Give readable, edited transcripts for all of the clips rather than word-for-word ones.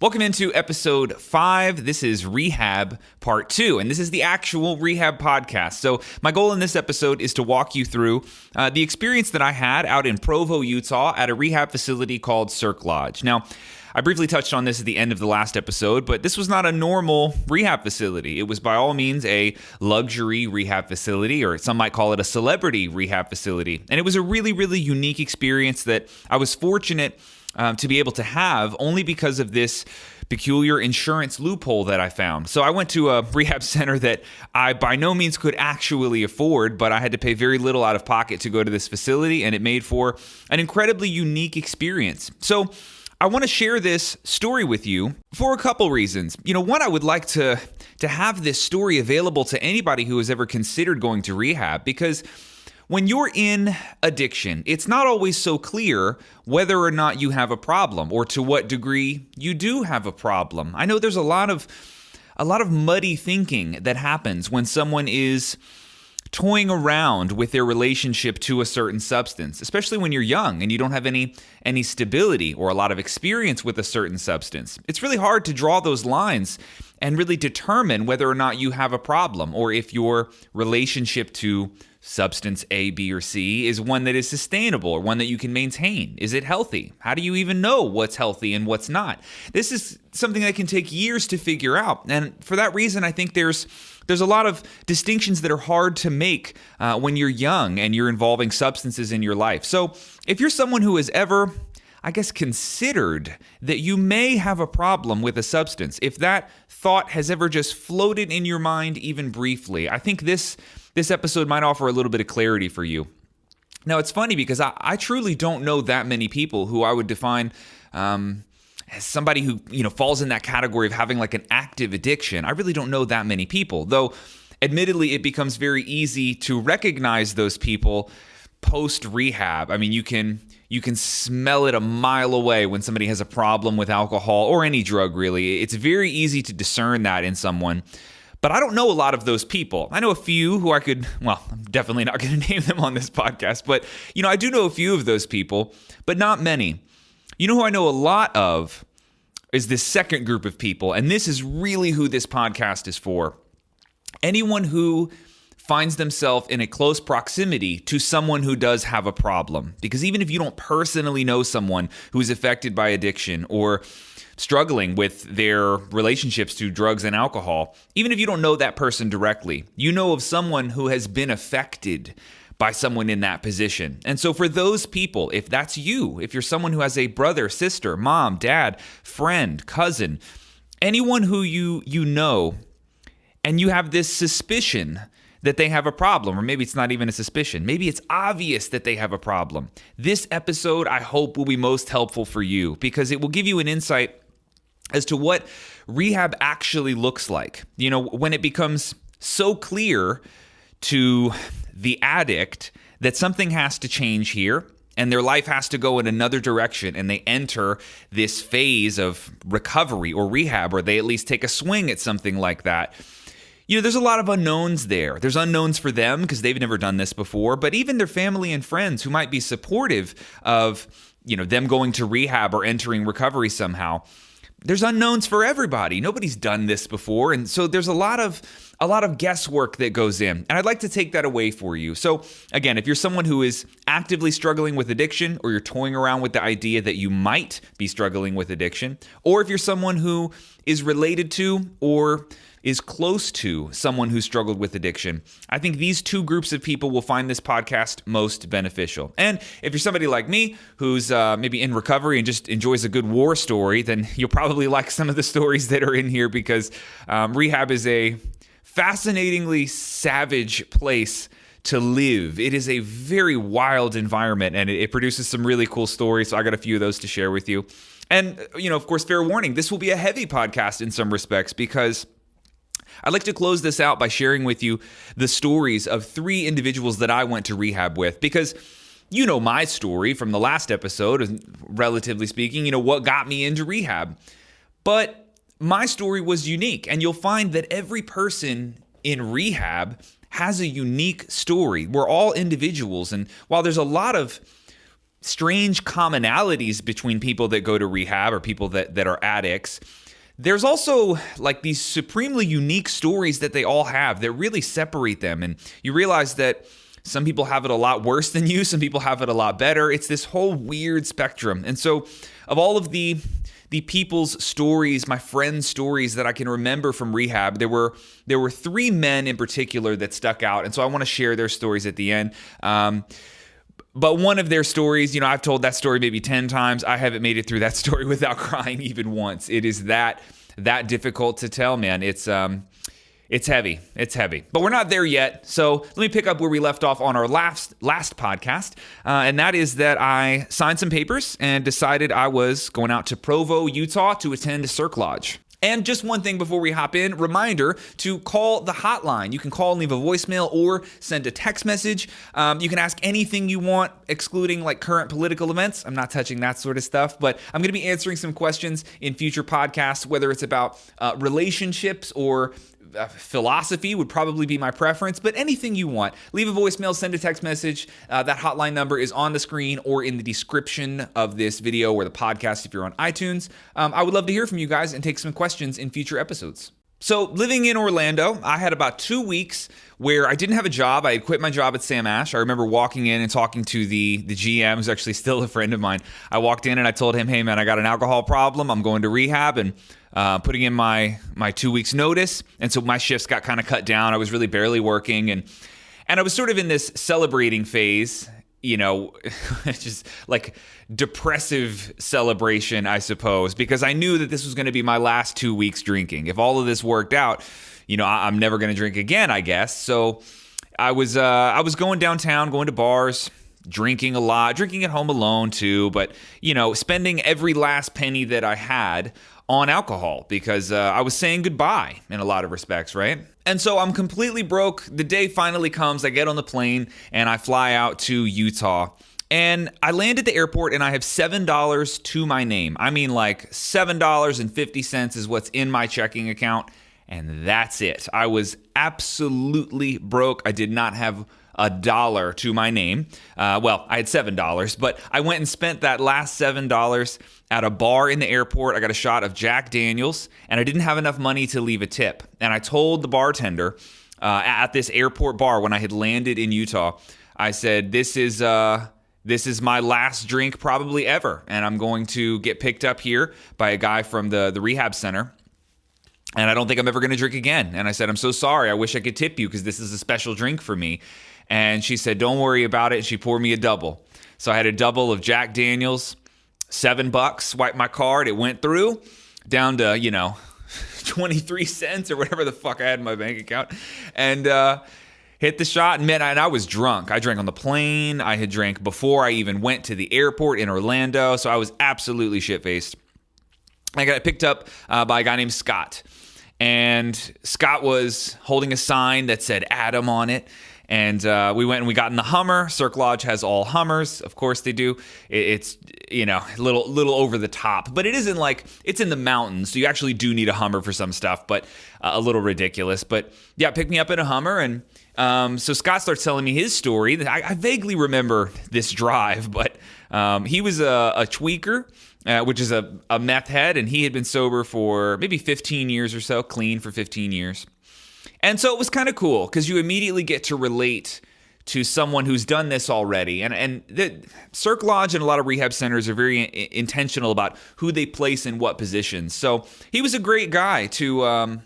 Welcome into episode 5. This is Rehab Part 2, and this is the actual Rehab podcast. So my goal in this episode is to walk you through the experience that I had out in Provo, Utah at a rehab facility called Cirque Lodge. Now, I briefly touched on this at the end of the last episode, but this was not a normal rehab facility. It was by all means a luxury rehab facility, or some might call it a celebrity rehab facility. And it was a really, really unique experience that I was fortunate to be able to have only because of this peculiar insurance loophole that I found. So I went to a rehab center that I by no means could actually afford, but I had to pay very little out of pocket to go to this facility, and it made for an incredibly unique experience. So I want to share this story with you for a couple reasons. One, I would like to have this story available to anybody who has ever considered going to rehab, because when you're in addiction, it's not always so clear whether or not you have a problem or to what degree you do have a problem. I know there's a lot of muddy thinking that happens when someone is toying around with their relationship to a certain substance, especially when you're young and you don't have any stability or a lot of experience with a certain substance. It's really hard to draw those lines and really determine whether or not you have a problem, or if your relationship to substance A, B, or C is one that is sustainable or one that you can maintain. Is it healthy? How do you even know what's healthy and what's not? This is something that can take years to figure out. And for that reason, I think there's a lot of distinctions that are hard to make when you're young and you're involving substances in your life. So if you're someone who has ever, considered that you may have a problem with a substance, if that thought has ever just floated in your mind even briefly, I think this episode might offer a little bit of clarity for you. Now, it's funny because I truly don't know that many people who I would define as somebody who, falls in that category of having like an active addiction. I really don't know that many people, though admittedly it becomes very easy to recognize those people post-rehab. I mean, you can smell it a mile away when somebody has a problem with alcohol or any drug, really. It's very easy to discern that in someone. But I don't know a lot of those people. I know a few who I'm definitely not going to name them on this podcast, but, I do know a few of those people, but not many. You know who I know a lot of is this second group of people, and this is really who this podcast is for. Anyone who finds themselves in a close proximity to someone who does have a problem. Because even if you don't personally know someone who is affected by addiction or struggling with their relationships to drugs and alcohol, even if you don't know that person directly, you know of someone who has been affected by someone in that position. And so for those people, if that's you, if you're someone who has a brother, sister, mom, dad, friend, cousin, anyone who you know, and you have this suspicion that they have a problem, or maybe it's not even a suspicion, maybe it's obvious that they have a problem, this episode, I hope, will be most helpful for you, because it will give you an insight as to what rehab actually looks like. When it becomes so clear to the addict that something has to change here and their life has to go in another direction, and they enter this phase of recovery or rehab, or they at least take a swing at something like that. There's a lot of unknowns there. There's unknowns for them because they've never done this before, but even their family and friends who might be supportive of, them going to rehab or entering recovery somehow. There's unknowns for everybody. Nobody's done this before, and so there's a lot of guesswork that goes in, and I'd like to take that away for you. So again, if you're someone who is actively struggling with addiction, or you're toying around with the idea that you might be struggling with addiction, or if you're someone who is related to or is close to someone who struggled with addiction, I think these two groups of people will find this podcast most beneficial. And if you're somebody like me who's maybe in recovery and just enjoys a good war story, then you'll probably like some of the stories that are in here, because rehab is a fascinatingly savage place to live. It is a very wild environment, and it produces some really cool stories. So I got a few of those to share with you. And, of course, fair warning, this will be a heavy podcast in some respects, because I'd like to close this out by sharing with you the stories of 3 individuals that I went to rehab with, because you know my story from the last episode, relatively speaking, what got me into rehab. But my story was unique, and you'll find that every person in rehab has a unique story. We're all individuals, and while there's a lot of strange commonalities between people that go to rehab or people that are addicts, there's also like these supremely unique stories that they all have that really separate them. And you realize that some people have it a lot worse than you. Some people have it a lot better. It's this whole weird spectrum. And so of all of the people's stories, my friends' stories that I can remember from rehab, there were three men in particular that stuck out. And so I want to share their stories at the end. But one of their stories, I've told that story maybe 10 times. I haven't made it through that story without crying even once. It is that difficult to tell, man. It's heavy. It's heavy. But we're not there yet. So let me pick up where we left off on our last podcast. And that is that I signed some papers and decided I was going out to Provo, Utah to attend Cirque Lodge. And just one thing before we hop in, reminder to call the hotline. You can call and leave a voicemail or send a text message. You can ask anything you want, excluding like current political events. I'm not touching that sort of stuff, but I'm going to be answering some questions in future podcasts, whether it's about relationships or philosophy would probably be my preference, but anything you want. Leave a voicemail, send a text message. That hotline number is on the screen or in the description of this video or the podcast if you're on iTunes. I would love to hear from you guys and take some questions in future episodes. So living in Orlando, I had about 2 weeks where I didn't have a job. I had quit my job at Sam Ash. I remember walking in and talking to the GM, who's actually still a friend of mine. I walked in and I told him, hey man, I got an alcohol problem. I'm going to rehab and putting in my 2 weeks notice. And so my shifts got kind of cut down. I was really barely working. And I was sort of in this celebrating phase, just like depressive celebration, I suppose, because I knew that this was going to be my last 2 weeks drinking. If all of this worked out, I'm never going to drink again, I guess. So I was going downtown, going to bars, drinking a lot, drinking at home alone too, but, spending every last penny that I had on alcohol because I was saying goodbye in a lot of respects, right? And so I'm completely broke. The day finally comes. I get on the plane and I fly out to Utah. And I land at the airport and I have $7 to my name. I mean, like $7.50 is what's in my checking account. And that's it. I was absolutely broke. I did not have $1 to my name. Well, I had $7, but I went and spent that last $7 at a bar in the airport. I got a shot of Jack Daniels, and I didn't have enough money to leave a tip. And I told the bartender at this airport bar when I had landed in Utah, I said, this is my last drink probably ever, and I'm going to get picked up here by a guy from the rehab center. And I don't think I'm ever going to drink again. And I said, I'm so sorry. I wish I could tip you because this is a special drink for me. And she said, don't worry about it. And she poured me a double. So I had a double of Jack Daniels, $7, swiped my card. It went through down to, 23 cents or whatever the fuck I had in my bank account. And hit the shot. And man, I was drunk. I drank on the plane. I had drank before I even went to the airport in Orlando. So I was absolutely shit-faced. I got picked up by a guy named Scott. And Scott was holding a sign that said Adam on it. And we went and we got in the Hummer. Cirque Lodge has all Hummers. Of course they do. It's, a little over the top. But it isn't like, it's in the mountains. So you actually do need a Hummer for some stuff, but a little ridiculous. But yeah, picked me up in a Hummer. And so Scott starts telling me his story. I vaguely remember this drive, but he was a tweaker. Which is a meth head, and he had been sober for maybe 15 years or so, clean for 15 years. And so it was kind of cool because you immediately get to relate to someone who's done this already. And the Cirque Lodge and a lot of rehab centers are very intentional about who they place in what positions. So he was a great guy to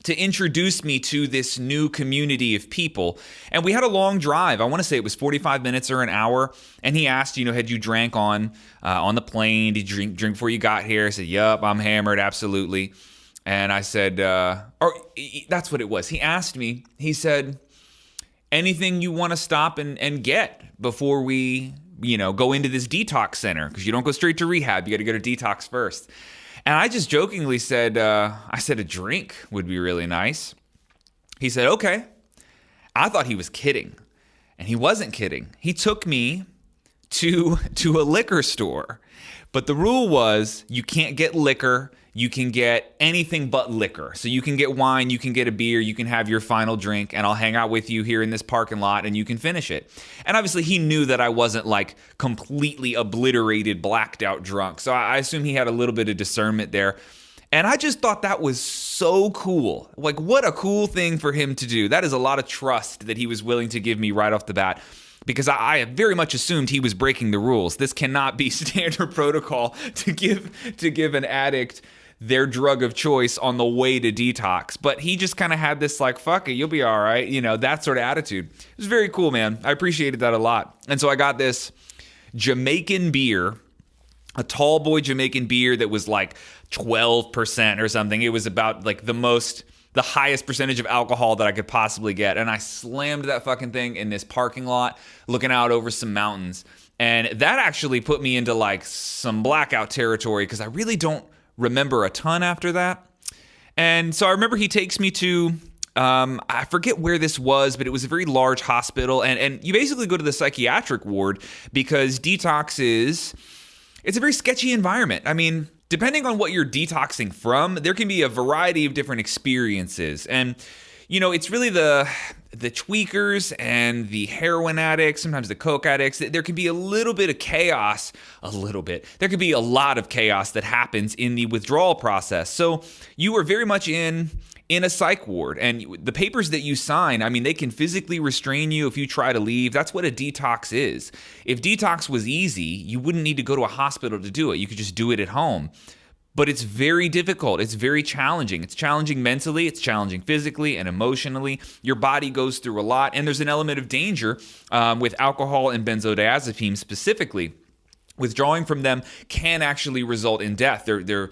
introduce me to this new community of people. And we had a long drive. I want to say it was 45 minutes or an hour. And he asked, had you drank on the plane? Did you drink before you got here? I said, yup, I'm hammered, absolutely. And I said, that's what it was. He asked me, he said, anything you want to stop and get before we, go into this detox center? Because you don't go straight to rehab. You got to go to detox first. And I just jokingly said, a drink would be really nice. He said, okay. I thought he was kidding. And he wasn't kidding. He took me to a liquor store But the rule was you can't get liquor. You can get anything but liquor. So you can get wine, you can get a beer, you can have your final drink, and I'll hang out with you here in this parking lot and you can finish it. And obviously he knew that I wasn't like completely obliterated, blacked out drunk. So I assume he had a little bit of discernment there. And I just thought that was so cool. Like, what a cool thing for him to do. That is a lot of trust that he was willing to give me right off the bat, because I very much assumed he was breaking the rules. This cannot be standard protocol to give an addict their drug of choice on the way to detox. But he just kind of had this like, fuck it, you'll be all right, that sort of attitude. It was very cool, man. I appreciated that a lot. And so I got this Jamaican beer, a tall boy Jamaican beer that was like 12% or something. It was about like the highest percentage of alcohol that I could possibly get. And I slammed that fucking thing in this parking lot looking out over some mountains. And that actually put me into like some blackout territory because I really don't remember a ton after that. And so I remember he takes me to, I forget where this was, but it was a very large hospital. And you basically go to the psychiatric ward because it's a very sketchy environment. I mean, depending on what you're detoxing from, there can be a variety of different experiences. And, it's really the tweakers and the heroin addicts, sometimes the coke addicts. There can be a little bit of chaos, There can be a lot of chaos that happens in the withdrawal process. So you are very much in a psych ward, and the papers that you sign, I mean, they can physically restrain you if you try to leave. That's what a detox is. If detox was easy, you wouldn't need to go to a hospital to do it. You could just do it at home. But it's very difficult. It's very challenging. It's challenging mentally. It's challenging physically and emotionally. Your body goes through a lot, and there's an element of danger with alcohol and benzodiazepines specifically. Withdrawing from them can actually result in death. They're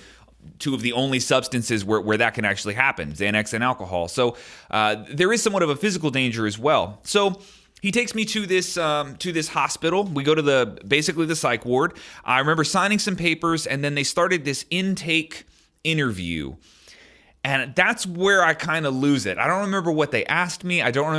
two of the only substances where that can actually happen, Xanax and alcohol. So there is somewhat of a physical danger as well. So he takes me to this hospital. We go to basically the psych ward. I remember signing some papers, and then they started this intake interview. And that's where I kind of lose it. I don't remember what they asked me. I don't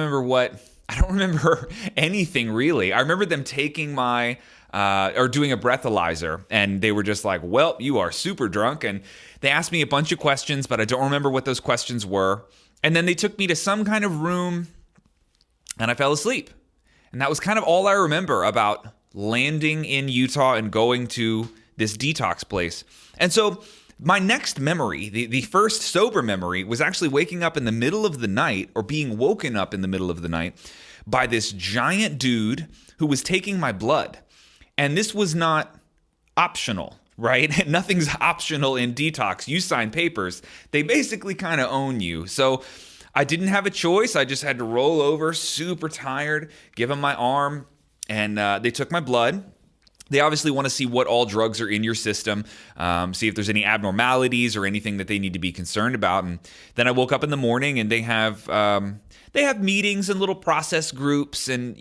remember anything really. I remember them taking or doing a breathalyzer, and they were just like, well, you are super drunk. And they asked me a bunch of questions, but I don't remember what those questions were. And then they took me to some kind of room, and I fell asleep. And that was kind of all I remember about landing in Utah and going to this detox place. And so my next memory, the first sober memory, was actually waking up in the middle of the night, or being woken up in the middle of the night, by this giant dude who was taking my blood. And this was not optional, right? Nothing's optional in detox. You sign papers. They basically kind of own you. So I didn't have a choice. I just had to roll over, super tired, give them my arm, and they took my blood. They obviously want to see what all drugs are in your system, see if there's any abnormalities or anything that they need to be concerned about. And then I woke up in the morning, and they have meetings and little process groups, and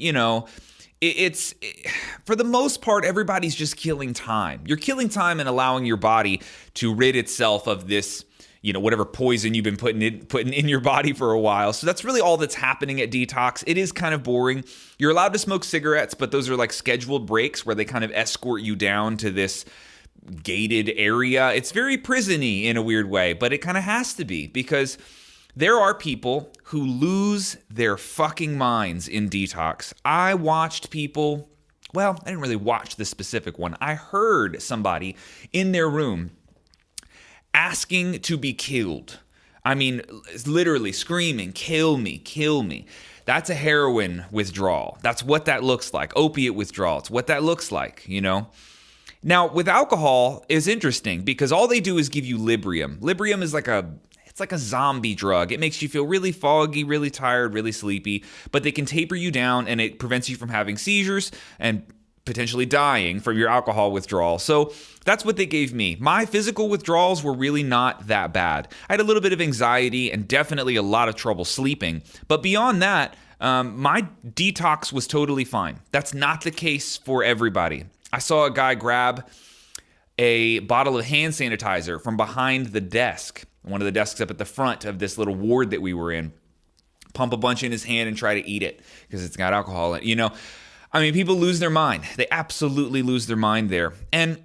it's for the most part, everybody's just killing time. You're killing time and allowing your body to rid itself of this, whatever poison you've been putting in your body for a while. So that's really all that's happening at detox. It is kind of boring. You're allowed to smoke cigarettes, but those are like scheduled breaks where they kind of escort you down to this gated area. It's very prison-y in a weird way, but it kind of has to be, because there are people who lose their fucking minds in detox. I watched people, well, I didn't really watch this specific one. I heard somebody in their room asking to be killed. I mean, literally screaming, kill me, kill me. That's a heroin withdrawal. That's what that looks like. Opiate withdrawal. It's what that looks like, Now, with alcohol, it's interesting because all they do is give you Librium. Librium is like a zombie drug. It makes you feel really foggy, really tired, really sleepy, but they can taper you down, and it prevents you from having seizures and potentially dying from your alcohol withdrawal. So that's what they gave me. My physical withdrawals were really not that bad. I had a little bit of anxiety and definitely a lot of trouble sleeping. But beyond that, my detox was totally fine. That's not the case for everybody. I saw a guy grab a bottle of hand sanitizer from behind the desk, one of the desks up at the front of this little ward that we were in, pump a bunch in his hand and try to eat it because it's got alcohol in it. I mean, people lose their mind. They absolutely lose their mind there. And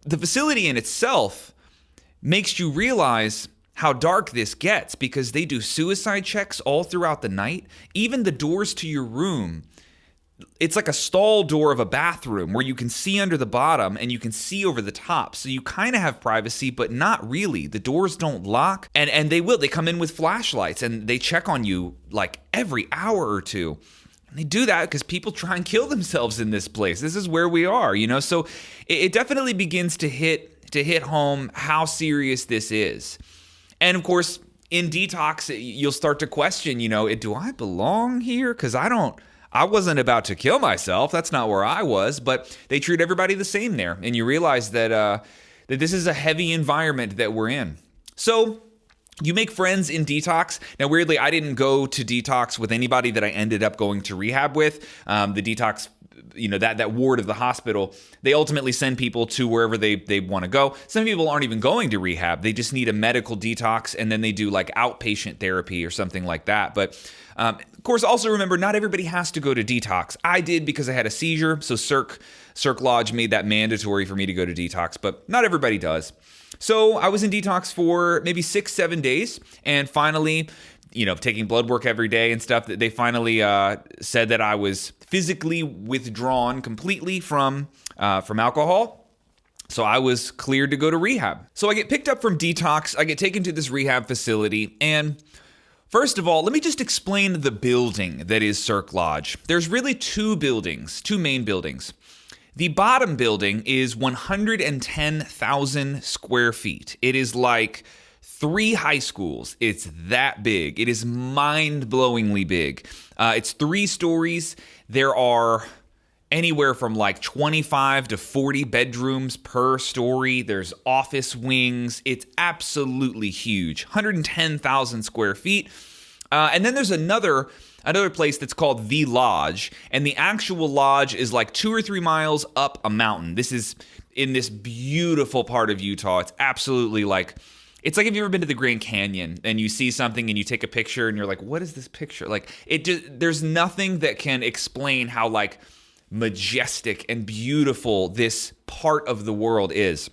the facility in itself makes you realize how dark this gets, because they do suicide checks all throughout the night. Even the doors to your room, it's like a stall door of a bathroom where you can see under the bottom and you can see over the top. So you kind of have privacy, but not really. The doors don't lock, and they come in with flashlights and they check on you like every hour or two. And they do that because people try and kill themselves in this place. This is where we are, So it definitely begins to hit home how serious this is. And of course, in detox, you'll start to question, do I belong here? Because I wasn't about to kill myself. That's not where I was. But they treat everybody the same there. And you realize that this is a heavy environment that we're in. So you make friends in detox. Now, weirdly, I didn't go to detox with anybody that I ended up going to rehab with. The detox, that ward of the hospital, they ultimately send people to wherever they want to go. Some people aren't even going to rehab. They just need a medical detox, and then they do like outpatient therapy or something like that. But of course, also remember, not everybody has to go to detox. I did because I had a seizure, so Cirque Lodge made that mandatory for me to go to detox, but not everybody does. So I was in detox for maybe 6-7 days, and finally, taking blood work every day and stuff, that they finally said that I was physically withdrawn completely from alcohol. So I was cleared to go to rehab. So I get picked up from detox. I get taken to this rehab facility. And first of all, let me just explain the building that is Cirque Lodge. There's really two main buildings. The bottom building is 110,000 square feet. It is like 3 high schools. It's that big. It is mind-blowingly big. It's 3 stories. There are anywhere from like 25 to 40 bedrooms per story. There's office wings. It's absolutely huge. 110,000 square feet. And then there's another place that's called The Lodge, and the actual lodge is like 2 or 3 miles up a mountain. This is in this beautiful part of Utah. It's absolutely like, it's like, have you ever been to the Grand Canyon and you see something and you take a picture and you're like, what is this picture? Like, there's nothing that can explain how like majestic and beautiful this part of the world is.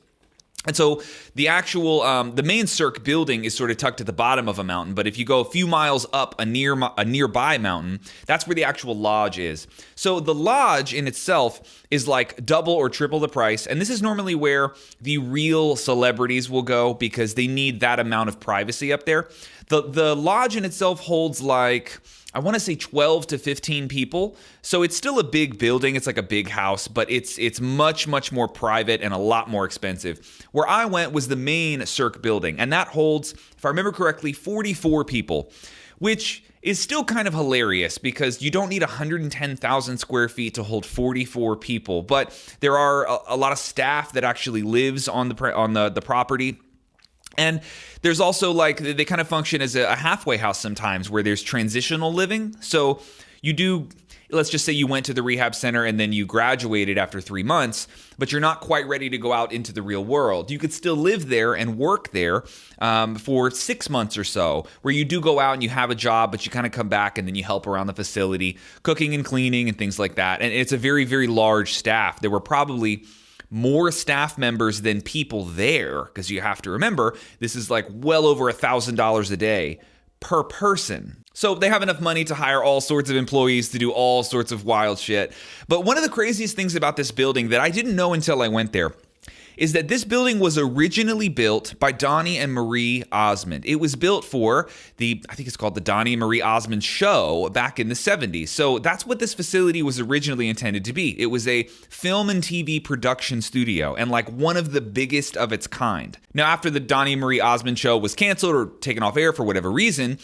And so the actual, the main Cirque building is sort of tucked at the bottom of a mountain, but if you go a few miles up a nearby mountain, that's where the actual lodge is. So the lodge in itself is like double or triple the price, and this is normally where the real celebrities will go because they need that amount of privacy up there. The lodge in itself holds like, I want to say 12 to 15 people. So it's still a big building. It's like a big house, but it's much, much more private and a lot more expensive. Where I went was the main Cirque building, and that holds, if I remember correctly, 44 people, which is still kind of hilarious because you don't need 110,000 square feet to hold 44 people. But there are a lot of staff that actually lives on the property. And there's also like, they kind of function as a halfway house sometimes where there's transitional living. So you do, let's just say you went to the rehab center and then you graduated after 3 months, but you're not quite ready to go out into the real world. You could still live there and work there for 6 months or so, where you do go out and you have a job, but you kind of come back and then you help around the facility, cooking and cleaning and things like that. And it's a very, very large staff. There were probably more staff members than people there, because you have to remember, this is like well over $1,000 a day per person. So they have enough money to hire all sorts of employees to do all sorts of wild shit. But one of the craziest things about this building that I didn't know until I went there is that this building was originally built by Donnie and Marie Osmond. It was built for I think it's called the Donnie and Marie Osmond Show back in the 70s. So that's what this facility was originally intended to be. It was a film and TV production studio, and like one of the biggest of its kind. Now, after the Donnie and Marie Osmond Show was canceled or taken off air for whatever reason,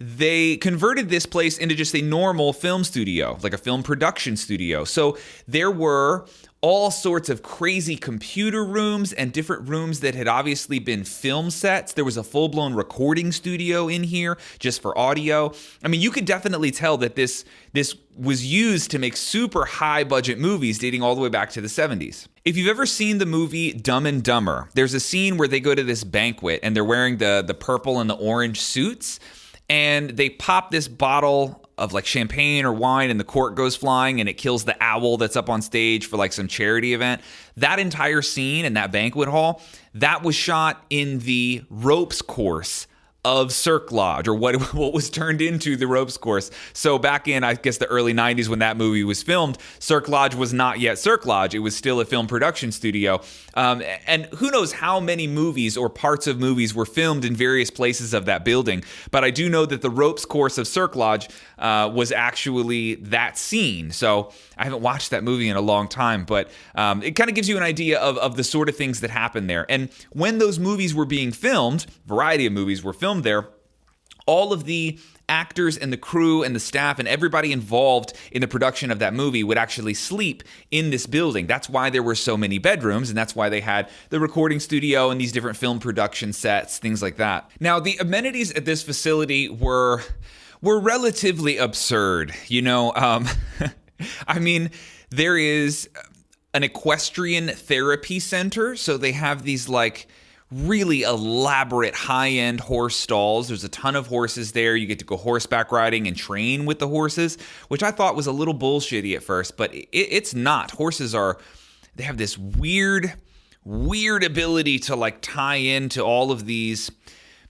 they converted this place into just a normal film studio, like a film production studio. So there were all sorts of crazy computer rooms and different rooms that had obviously been film sets. There was a full-blown recording studio in here just for audio. I mean, you could definitely tell that this was used to make super high-budget movies dating all the way back to the 70s. If you've ever seen the movie Dumb and Dumber, there's a scene where they go to this banquet and they're wearing the purple and the orange suits, and they pop this bottle of like champagne or wine and the cork goes flying and it kills the owl that's up on stage for like some charity event. That entire scene in that banquet hall, that was shot in the ropes course of Cirque Lodge, or what was turned into the ropes course. So back in, I guess, the early 90s when that movie was filmed, Cirque Lodge was not yet Cirque Lodge. It was still a film production studio. And who knows how many movies or parts of movies were filmed in various places of that building. But I do know that the ropes course of Cirque Lodge was actually that scene. So I haven't watched that movie in a long time, but it kind of gives you an idea of the sort of things that happen there. And when those movies were being filmed, variety of movies were filmed there, all of the actors and the crew and the staff and everybody involved in the production of that movie would actually sleep in this building. That's why there were so many bedrooms, and that's why they had the recording studio and these different film production sets, things like that. Now, the amenities at this facility were relatively absurd. I mean, there is an equestrian therapy center, so they have these like really elaborate high-end horse stalls. There's a ton of horses there. You get to go horseback riding and train with the horses, which I thought was a little bullshitty at first, but it's not. Horses they have this weird ability to like tie into all of these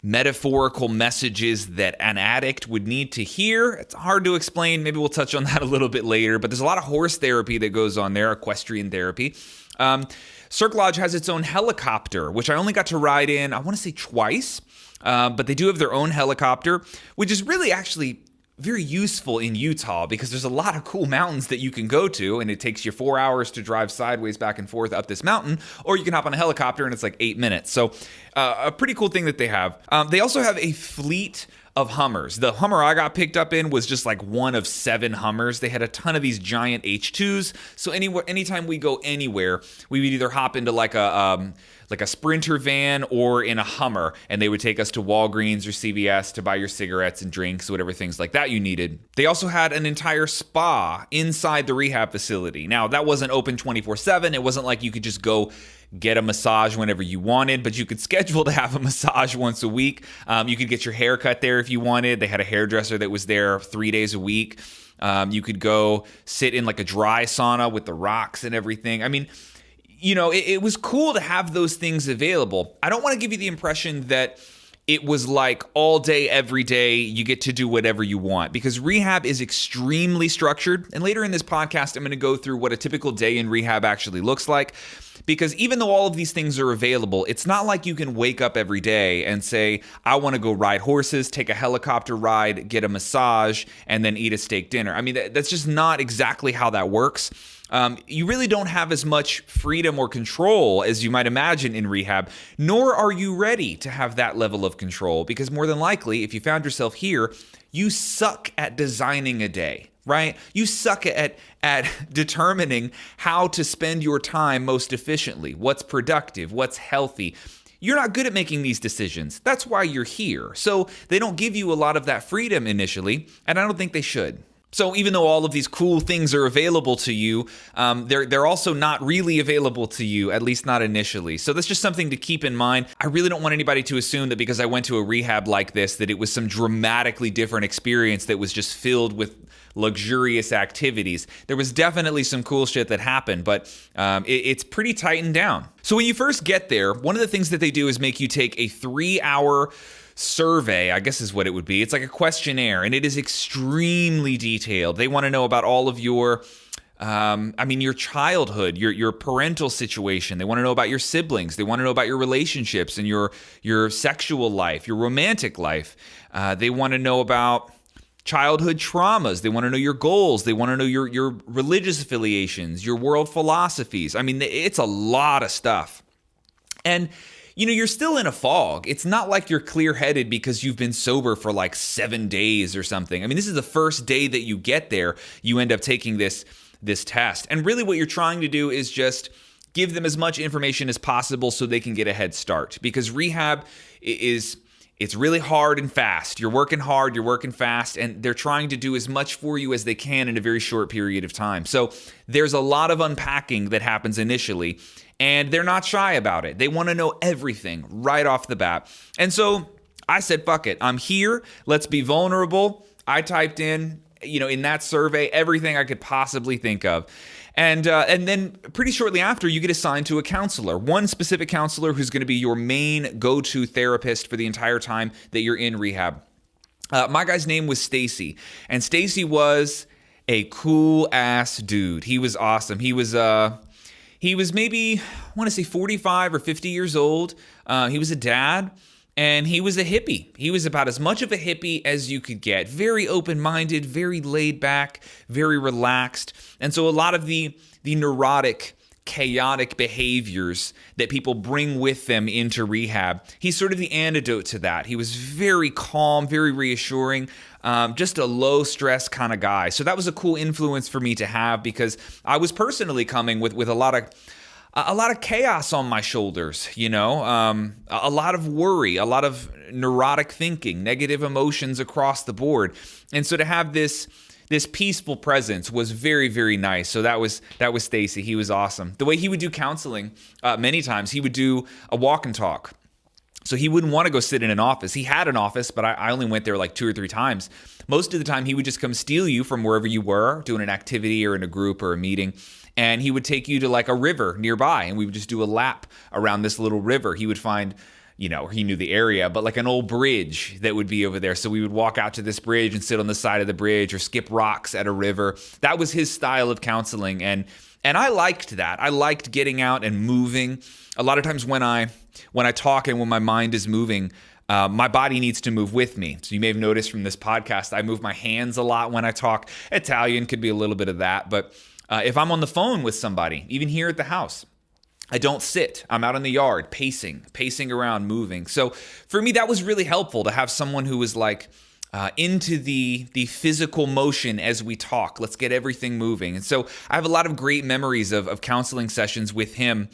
metaphorical messages that an addict would need to hear. It's hard to explain. Maybe we'll touch on that a little bit later, but there's a lot of horse therapy that goes on there, equestrian therapy. Cirque Lodge has its own helicopter, which I only got to ride in, I want to say twice, but they do have their own helicopter, which is really actually very useful in Utah because there's a lot of cool mountains that you can go to, and it takes you 4 hours to drive sideways back and forth up this mountain, or you can hop on a helicopter and it's like 8 minutes. So a pretty cool thing that they have. They also have a fleet of Hummers. The Hummer I got picked up in was just like one of 7 Hummers. They had a ton of these giant H2s. So anytime we go anywhere, we would either hop into like a Sprinter van or in a Hummer, and they would take us to Walgreens or CVS to buy your cigarettes and drinks, whatever things like that you needed. They also had an entire spa inside the rehab facility. Now, that wasn't open 24/7. It wasn't like you could just go get a massage whenever you wanted, but you could schedule to have a massage once a week. You could get your hair cut there if you wanted. They had a hairdresser that was there 3 days a week. You could go sit in like a dry sauna with the rocks and everything. I mean, it was cool to have those things available. I don't want to give you the impression that it was like all day, every day, you get to do whatever you want, because rehab is extremely structured. And later in this podcast, I'm going to go through what a typical day in rehab actually looks like. Because even though all of these things are available, it's not like you can wake up every day and say, I want to go ride horses, take a helicopter ride, get a massage, and then eat a steak dinner. I mean, that's just not exactly how that works. You really don't have as much freedom or control as you might imagine in rehab, nor are you ready to have that level of control, because more than likely, if you found yourself here, you suck at designing a day, right? You suck at determining how to spend your time most efficiently, what's productive, what's healthy. You're not good at making these decisions. That's why you're here. So they don't give you a lot of that freedom initially, and I don't think they should. So even though all of these cool things are available to you, they're also not really available to you, at least not initially. So that's just something to keep in mind. I really don't want anybody to assume that because I went to a rehab like this, that it was some dramatically different experience that was just filled with luxurious activities. There was definitely some cool shit that happened, but it's pretty tightened down. So when you first get there, one of the things that they do is make you take a 3-hour survey, I guess is what it would be. It's like a questionnaire, and it is extremely detailed. They want to know about all of your your childhood, your parental situation. They want to know about your siblings. They want to know about your relationships and your sexual life, your romantic life. They want to know about childhood traumas. They want to know your goals. They want to know your religious affiliations, your world philosophies. I mean, it's a lot of stuff. And you're still in a fog. It's not like you're clear-headed because you've been sober for like 7 days or something. I mean, this is the first day that you get there. You end up taking this test. And really what you're trying to do is just give them as much information as possible so they can get a head start. Because rehab it's really hard and fast. You're working hard, you're working fast, and they're trying to do as much for you as they can in a very short period of time. So there's a lot of unpacking that happens initially, and they're not shy about it. They want to know everything right off the bat. And so I said, fuck it. I'm here. Let's be vulnerable. I typed in, in that survey, everything I could possibly think of. And then pretty shortly after, you get assigned to a counselor, one specific counselor who's going to be your main go-to therapist for the entire time that you're in rehab. My guy's name was Stacy, and Stacy was a cool-ass dude. He was awesome. He was maybe, I want to say 45 or 50 years old. He was a dad. And he was a hippie. He was about as much of a hippie as you could get. Very open-minded, very laid back, very relaxed. And so a lot of the neurotic, chaotic behaviors that people bring with them into rehab, he's sort of the antidote to that. He was very calm, very reassuring, just a low-stress kind of guy. So that was a cool influence for me to have because I was personally coming with a lot of chaos on my shoulders, a lot of worry, a lot of neurotic thinking, negative emotions across the board. And so to have this peaceful presence was very, very nice. So that was Stacy. He was awesome. The way he would do counseling, many times he would do a walk and talk. So he wouldn't want to go sit in an office. He had an office, but I only went there like 2 or 3 times. Most of the time, he would just come steal you from wherever you were, doing an activity or in a group or a meeting. And he would take you to like a river nearby, and we would just do a lap around this little river. He would find, he knew the area, but like an old bridge that would be over there. So we would walk out to this bridge and sit on the side of the bridge or skip rocks at a river. That was his style of counseling. And I liked that. I liked getting out and moving. A lot of times when I talk and when my mind is moving, my body needs to move with me. So you may have noticed from this podcast, I move my hands a lot when I talk. Italian could be a little bit of that. But if I'm on the phone with somebody, even here at the house, I don't sit. I'm out in the yard, pacing around, moving. So for me, that was really helpful to have someone who was like into the physical motion as we talk. Let's get everything moving. And so I have a lot of great memories of counseling sessions with him,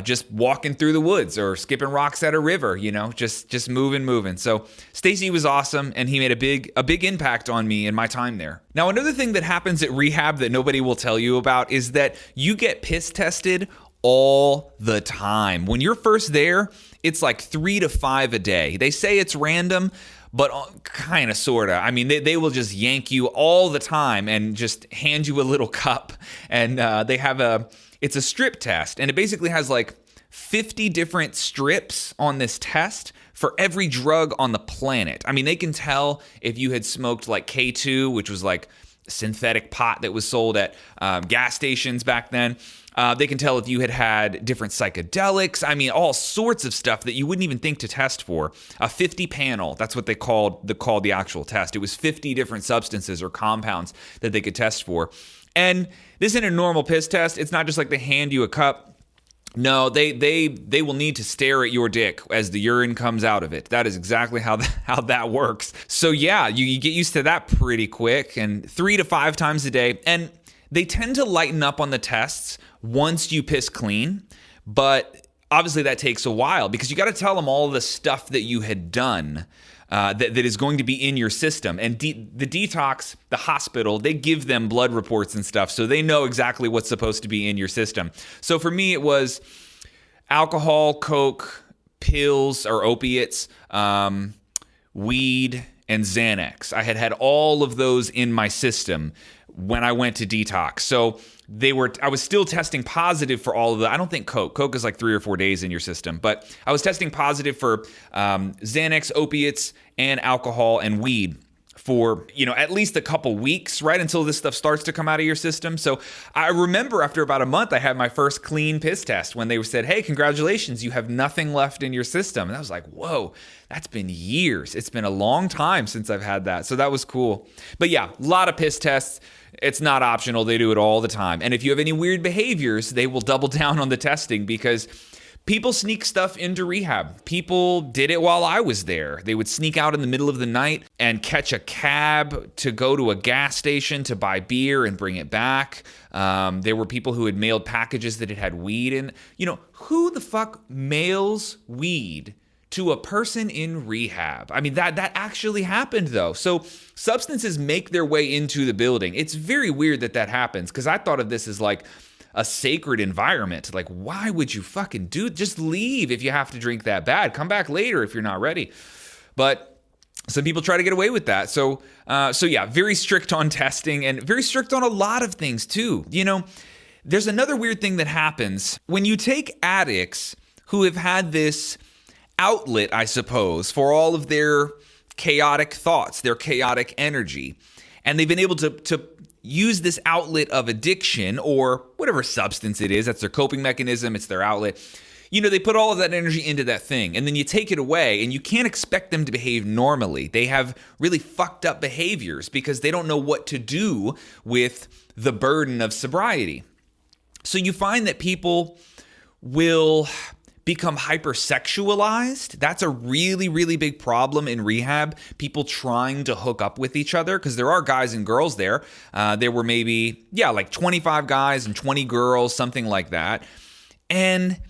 just walking through the woods or skipping rocks at a river, just moving. So Stacy was awesome, and he made a big impact on me in my time there. Now, another thing that happens at rehab that nobody will tell you about is that you get piss tested all the time. When you're first there, it's like 3 to 5 a day. They say it's random, but kind of, sort of. I mean, they will just yank you all the time and just hand you a little cup. And they have it's a strip test. And it basically has like 50 different strips on this test for every drug on the planet. I mean, they can tell if you had smoked like K2, which was like synthetic pot that was sold at gas stations back then. They can tell if you had different psychedelics. I mean, all sorts of stuff that you wouldn't even think to test for. A 50 panel, that's what they called the actual test. It was 50 different substances or compounds that they could test for. And this isn't a normal piss test. It's not just like they hand you a cup. No, they will need to stare at your dick as the urine comes out of it. That is exactly how that works. So yeah, you get used to that pretty quick, and 3 to 5 times a day. And they tend to lighten up on the tests once you piss clean, but obviously that takes a while because you got to tell them all the stuff that you had done that is going to be in your system. And the detox, the hospital, they give them blood reports and stuff, so they know exactly what's supposed to be in your system. So for me, it was alcohol, coke, pills or opiates, weed, and Xanax. I had all of those in my system when I went to detox. So I was still testing positive for all of the, I don't think Coke is like 3 or 4 days in your system, but I was testing positive for Xanax, opiates, and alcohol and weed for, at least a couple weeks, right? Until this stuff starts to come out of your system. So I remember after about a month, I had my first clean piss test when they said, hey, congratulations, you have nothing left in your system. And I was like, whoa, that's been years. It's been a long time since I've had that. So that was cool. But yeah, a lot of piss tests. It's not optional. They do it all the time. And if you have any weird behaviors, they will double down on the testing because people sneak stuff into rehab. People did it while I was there. They would sneak out in the middle of the night and catch a cab to go to a gas station to buy beer and bring it back. There were people who had mailed packages that it had weed in. Who the fuck mails weed to a person in rehab? I mean, that actually happened, though. So substances make their way into the building. It's very weird that happens because I thought of this as like a sacred environment. Like, why would you fucking just leave if you have to drink that bad? Come back later if you're not ready. But Some people try to get away with that. So yeah, very strict on testing and very strict on a lot of things too. There's another weird thing that happens when you take addicts who have had this outlet, I suppose, for all of their chaotic thoughts, their chaotic energy, and they've been able to use this outlet of addiction or whatever substance it is. That's their coping mechanism. It's their outlet. They put all of that energy into that thing, and then you take it away, and you can't expect them to behave normally. They have really fucked up behaviors because they don't know what to do with the burden of sobriety. So you find that people will become hypersexualized. That's a really, really big problem in rehab. People trying to hook up with each other, because there are guys and girls there. There were maybe, like 25 guys and 20 girls, something like that. And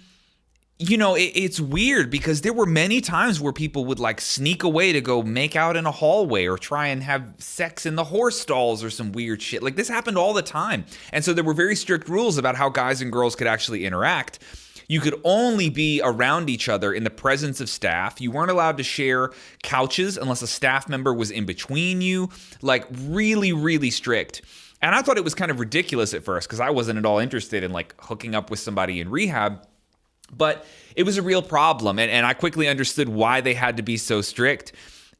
it's weird because there were many times where people would like sneak away to go make out in a hallway or try and have sex in the horse stalls or some weird shit. Like this happened all the time. And so there were very strict rules about how guys and girls could actually interact. You could only be around each other in the presence of staff. You weren't allowed to share couches unless a staff member was in between you. Like really, really strict. And I thought it was kind of ridiculous at first because I wasn't at all interested in like hooking up with somebody in rehab. But it was a real problem, and I quickly understood why they had to be so strict.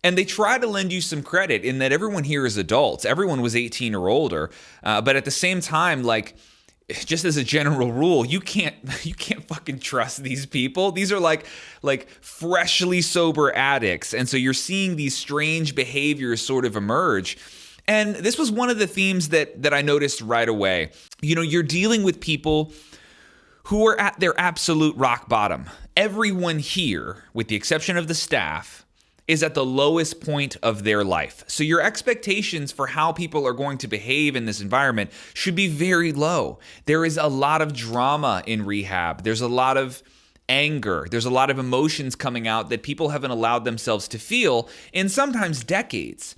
And they try to lend you some credit in that everyone here is adults. Everyone was 18 or older. But at the same time, like, just as a general rule, you can't fucking trust these people. These are like freshly sober addicts. And so you're seeing these strange behaviors sort of emerge. And this was one of the themes that I noticed right away. You're dealing with people who are at their absolute rock bottom. Everyone here, with the exception of the staff, is at the lowest point of their life. So your expectations for how people are going to behave in this environment should be very low. There is a lot of drama in rehab. There's a lot of anger. There's a lot of emotions coming out that people haven't allowed themselves to feel in sometimes decades.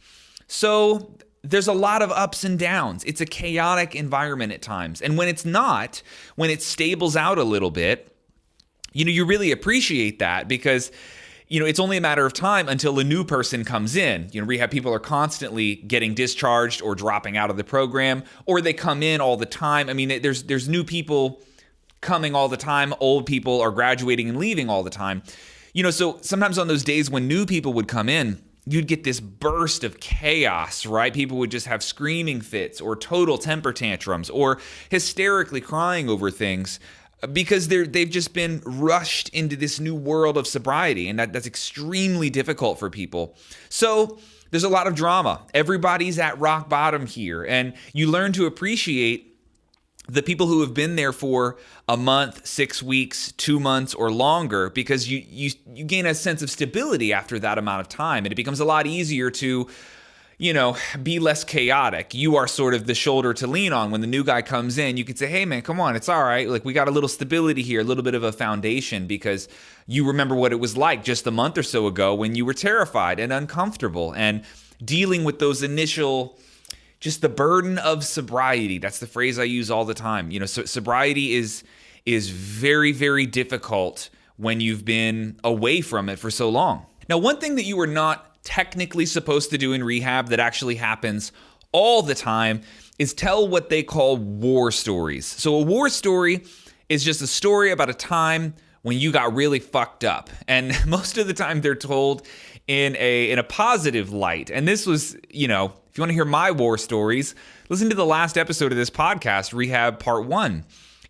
So there's a lot of ups and downs. It's a chaotic environment at times. And when it's not, when it stables out a little bit, you really appreciate that because, it's only a matter of time until a new person comes in. Rehab people are constantly getting discharged or dropping out of the program, or they come in all the time. I mean, there's new people coming all the time. Old people are graduating and leaving all the time. So sometimes on those days when new people would come in, you'd get this burst of chaos, right? People would just have screaming fits or total temper tantrums or hysterically crying over things because they've just been rushed into this new world of sobriety, and that's extremely difficult for people. So there's a lot of drama. Everybody's at rock bottom here, and you learn to appreciate the people who have been there for a month, 6 weeks, 2 months, or longer, because you gain a sense of stability after that amount of time, and it becomes a lot easier to, be less chaotic. You are sort of the shoulder to lean on. When the new guy comes in, you can say, hey man, come on, it's all right. Like we got a little stability here, a little bit of a foundation, because you remember what it was like just a month or so ago when you were terrified and uncomfortable and dealing with those initial, just the burden of sobriety. That's the phrase I use all the time. So sobriety is very, very difficult when you've been away from it for so long. Now, one thing that you are not technically supposed to do in rehab that actually happens all the time is tell what they call war stories. So a war story is just a story about a time when you got really fucked up. And most of the time they're told in a positive light. And this was, if you want to hear my war stories, listen to the last episode of this podcast, Rehab Part 1.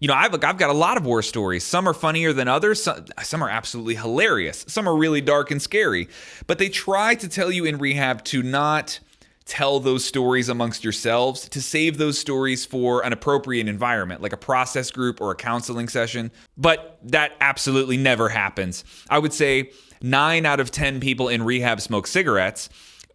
I've got a lot of war stories. Some are funnier than others. Some are absolutely hilarious. Some are really dark and scary. But they try to tell you in rehab to not tell those stories amongst yourselves, to save those stories for an appropriate environment, like a process group or a counseling session. But that absolutely never happens. I would say 9 out of 10 people in rehab smoke cigarettes.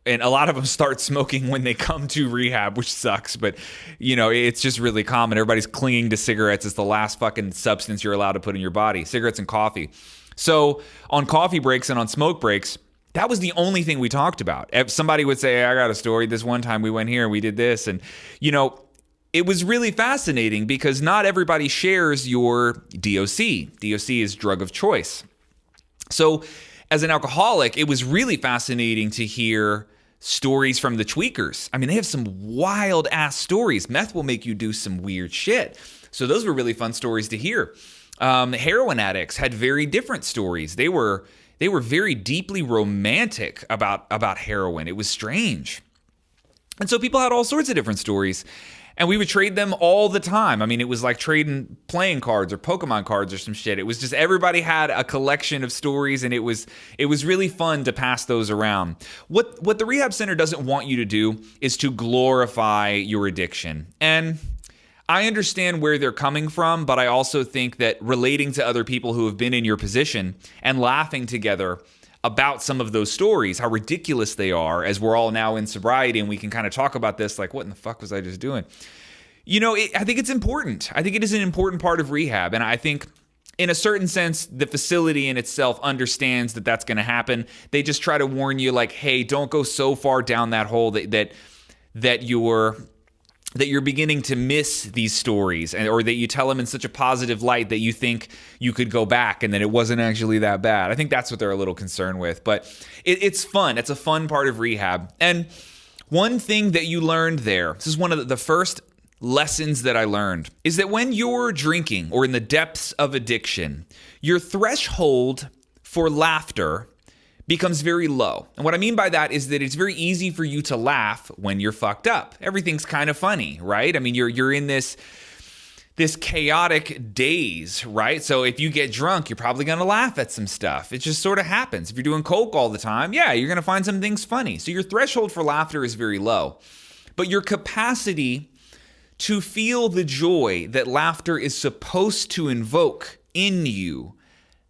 And a lot of them start smoking when they come to rehab, which sucks. But, it's just really common. Everybody's clinging to cigarettes. It's the last fucking substance you're allowed to put in your body, cigarettes and coffee. So on coffee breaks and on smoke breaks, that was the only thing we talked about. If somebody would say, hey, I got a story. This one time we went here and we did this. And, it was really fascinating because not everybody shares your DOC. DOC is drug of choice. So as an alcoholic, it was really fascinating to hear stories from the tweakers. I mean, they have some wild ass stories. Meth will make you do some weird shit. So those were really fun stories to hear. Heroin addicts had very different stories. They were very deeply romantic about heroin. It was strange. And so people had all sorts of different stories. And we would trade them all the time. I mean, it was like trading playing cards or Pokemon cards or some shit. It was just everybody had a collection of stories, and it was really fun to pass those around. What the Rehab Center doesn't want you to do is to glorify your addiction. And I understand where they're coming from, but I also think that relating to other people who have been in your position and laughing together about some of those stories, how ridiculous they are, as we're all now in sobriety and we can kind of talk about this like, what in the fuck was I just doing? I think it's important. I think it is an important part of rehab. And I think in a certain sense, the facility in itself understands that that's going to happen. They just try to warn you like, hey, don't go so far down that hole that you're beginning to miss these stories, or that you tell them in such a positive light that you think you could go back and that it wasn't actually that bad. I think that's what they're a little concerned with, but it's fun. It's a fun part of rehab. And one thing that you learned there, this is one of the first lessons that I learned, is that when you're drinking or in the depths of addiction, your threshold for laughter becomes very low. And what I mean by that is that it's very easy for you to laugh when you're fucked up. Everything's kind of funny, right? I mean, you're in this chaotic daze, right? So if you get drunk, you're probably going to laugh at some stuff. It just sort of happens. If you're doing coke all the time, yeah, you're going to find some things funny. So your threshold for laughter is very low. But your capacity to feel the joy that laughter is supposed to invoke in you,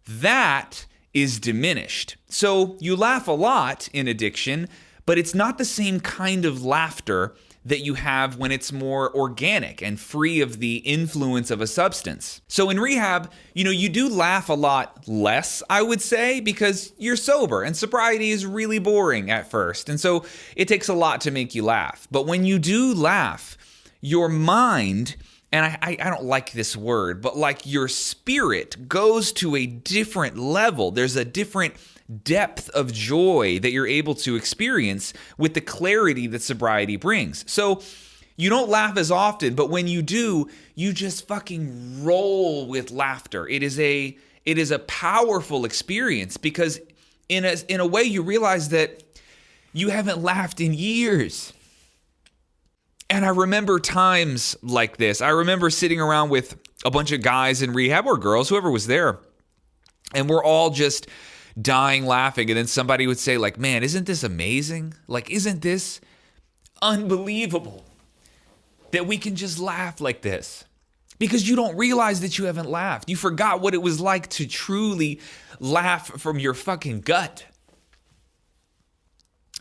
that is diminished. So you laugh a lot in addiction, but it's not the same kind of laughter that you have when it's more organic and free of the influence of a substance. So in rehab, you do laugh a lot less, I would say, because you're sober and sobriety is really boring at first. And so it takes a lot to make you laugh. But when you do laugh, your mind, and I don't like this word, but like your spirit goes to a different level. There's a different depth of joy that you're able to experience with the clarity that sobriety brings. So you don't laugh as often, but when you do, you just fucking roll with laughter. It is a powerful experience because in a way you realize that you haven't laughed in years. And I remember times like this. I remember sitting around with a bunch of guys in rehab or girls, whoever was there, and we're all just dying laughing. And then somebody would say like, man, isn't this amazing? Like, isn't this unbelievable that we can just laugh like this? Because you don't realize that you haven't laughed. You forgot what it was like to truly laugh from your fucking gut.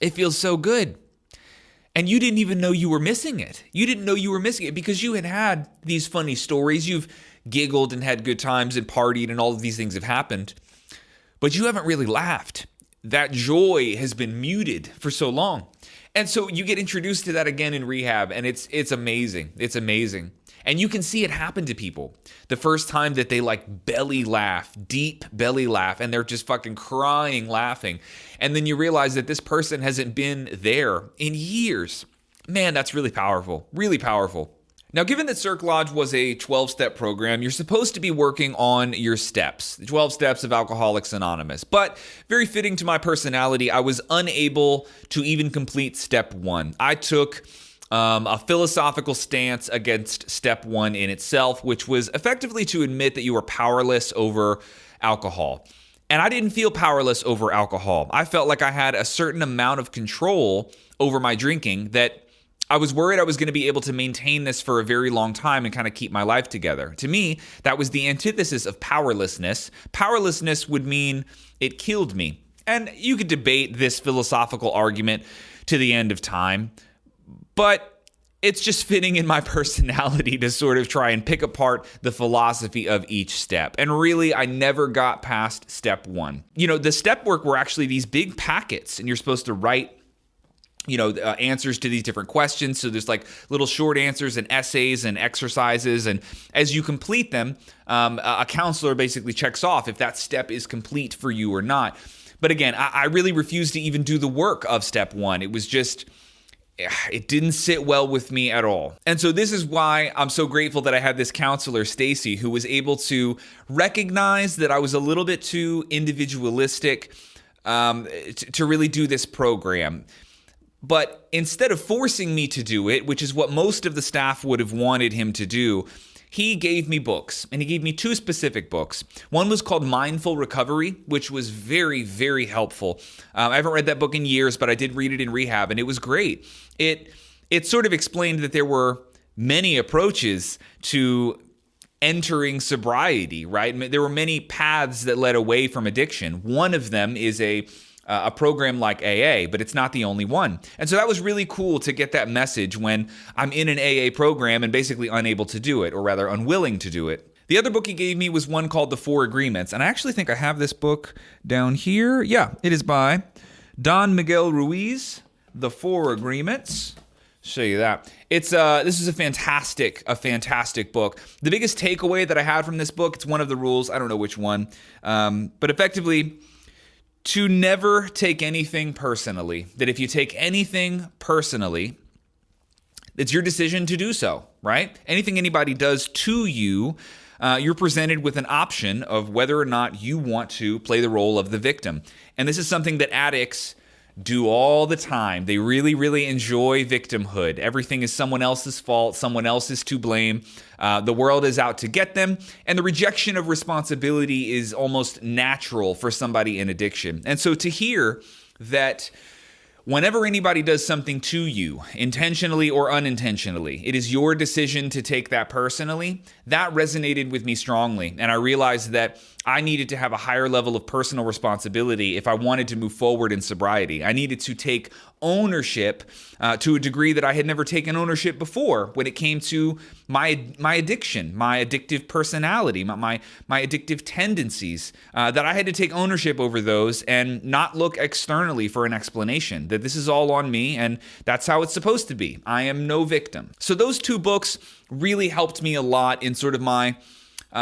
It feels so good. And you didn't even know you were missing it. You didn't know you were missing it because you had these funny stories. You've giggled and had good times and partied and all of these things have happened. But you haven't really laughed. That joy has been muted for so long. And so you get introduced to that again in rehab, and it's amazing. It's amazing. And you can see it happen to people. The first time that they like belly laugh, deep belly laugh, and they're just fucking crying laughing. And then you realize that this person hasn't been there in years. Man, that's really powerful, really powerful. Now, given that Cirque Lodge was a 12-step program, you're supposed to be working on your steps, the 12 steps of Alcoholics Anonymous. But very fitting to my personality, I was unable to even complete step 1. I took a philosophical stance against step 1 in itself, which was effectively to admit that you were powerless over alcohol. And I didn't feel powerless over alcohol. I felt like I had a certain amount of control over my drinking that I was worried I was going to be able to maintain this for a very long time and kind of keep my life together. To me, that was the antithesis of powerlessness. Powerlessness would mean it killed me. And you could debate this philosophical argument to the end of time, but it's just fitting in my personality to sort of try and pick apart the philosophy of each step. And really, I never got past step 1. The step work were actually these big packets, and you're supposed to write answers to these different questions. So there's like little short answers and essays and exercises. And as you complete them, a counselor basically checks off if that step is complete for you or not. But again, I really refused to even do the work of step one. It was just, it didn't sit well with me at all. And so this is why I'm so grateful that I had this counselor, Stacy, who was able to recognize that I was a little bit too individualistic to really do this program. But instead of forcing me to do it, which is what most of the staff would have wanted him to do, he gave me books, and he gave me 2 specific books. One was called Mindful Recovery, which was very, very helpful. I haven't read that book in years, but I did read it in rehab, and it was great. It sort of explained that there were many approaches to entering sobriety, right? There were many paths that led away from addiction. One of them is a program like AA, but it's not the only one. And so that was really cool to get that message when I'm in an AA program and basically unable to do it, or rather unwilling to do it. The other book he gave me was one called The 4 Agreements. And I actually think I have this book down here. Yeah, it is by Don Miguel Ruiz, The 4 Agreements. Show you that. This is a fantastic book. The biggest takeaway that I had from this book, it's one of the rules, I don't know which one, but effectively, to never take anything personally. That if you take anything personally, it's your decision to do so, right? Anything anybody does to you, you're presented with an option of whether or not you want to play the role of the victim. And this is something that addicts do all the time. They really, really enjoy victimhood. Everything is someone else's fault. Someone else is to blame. The world is out to get them. And the rejection of responsibility is almost natural for somebody in addiction. And so to hear that whenever anybody does something to you, intentionally or unintentionally, it is your decision to take that personally, that resonated with me strongly. And I realized that I needed to have a higher level of personal responsibility if I wanted to move forward in sobriety. I needed to take ownership to a degree that I had never taken ownership before when it came to my addiction, my addictive personality, my addictive tendencies, that I had to take ownership over those and not look externally for an explanation, that this is all on me and that's how it's supposed to be. I am no victim. So those 2 books really helped me a lot in sort of my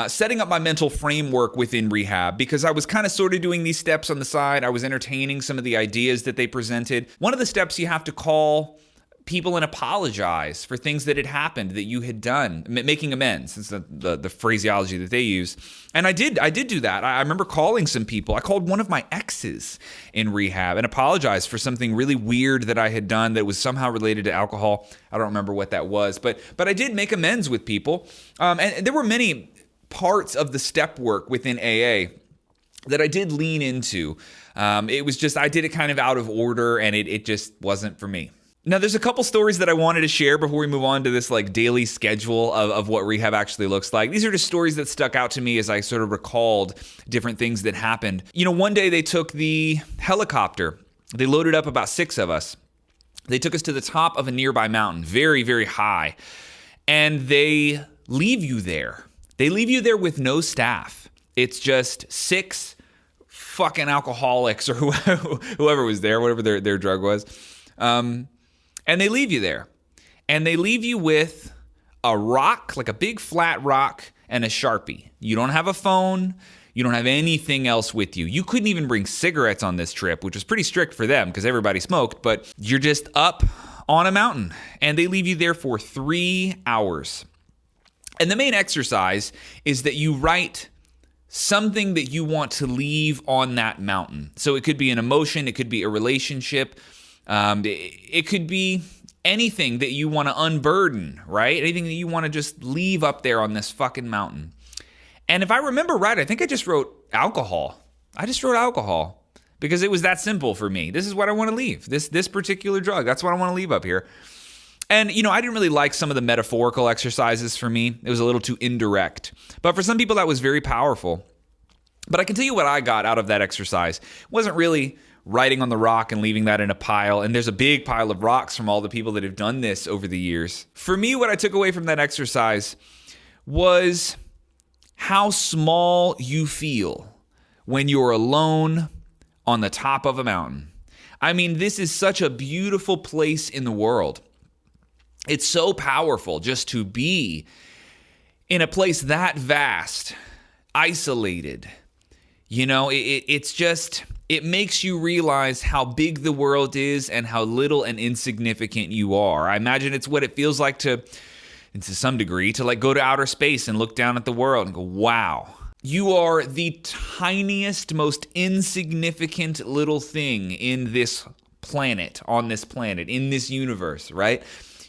setting up my mental framework within rehab, because I was kind of sort of doing these steps on the side. I was entertaining some of the ideas that they presented. One of the steps, you have to call people and apologize for things that had happened that you had done, making amends. It's the phraseology that they use. And I did do that. I remember calling some people. I called one of my exes in rehab and apologized for something really weird that I had done that was somehow related to alcohol. I don't remember what that was, but I did make amends with people. And there were many parts of the step work within AA that I did lean into. It was just, I did it kind of out of order, and it just wasn't for me. Now, there's a couple stories that I wanted to share before we move on to this like daily schedule of what rehab actually looks like. These are just stories that stuck out to me as I sort of recalled different things that happened. You know, one day they took the helicopter. They loaded up about 6 of us. They took us to the top of a nearby mountain, very, very high, and they leave you there. They leave you there with no staff. It's just 6 fucking alcoholics or whoever was there, whatever their drug was. And they leave you there. And they leave you with a rock, like a big flat rock, and a Sharpie. You don't have a phone. You don't have anything else with you. You couldn't even bring cigarettes on this trip, which was pretty strict for them because everybody smoked. But you're just up on a mountain. And they leave you there for 3 hours. And the main exercise is that you write something that you want to leave on that mountain. So it could be an emotion, it could be a relationship, it could be anything that you want to unburden, right? Anything that you want to just leave up there on this fucking mountain. And if I remember right, I think I just wrote alcohol. I just wrote alcohol because it was that simple for me. This is what I want to leave. This particular drug, that's what I want to leave up here. And, you know, I didn't really like some of the metaphorical exercises for me. It was a little too indirect. But for some people, that was very powerful. But I can tell you what I got out of that exercise. It wasn't really writing on the rock and leaving that in a pile. And there's a big pile of rocks from all the people that have done this over the years. For me, what I took away from that exercise was how small you feel when you're alone on the top of a mountain. I mean, this is such a beautiful place in the world. It's so powerful just to be in a place that vast, isolated. You know, it's just, It makes you realize how big the world is and how little and insignificant you are. I imagine it's what it feels like to some degree, to like go to outer space and look down at the world and go, wow, you are the tiniest, most insignificant little thing in this planet, on this planet, in this universe, right?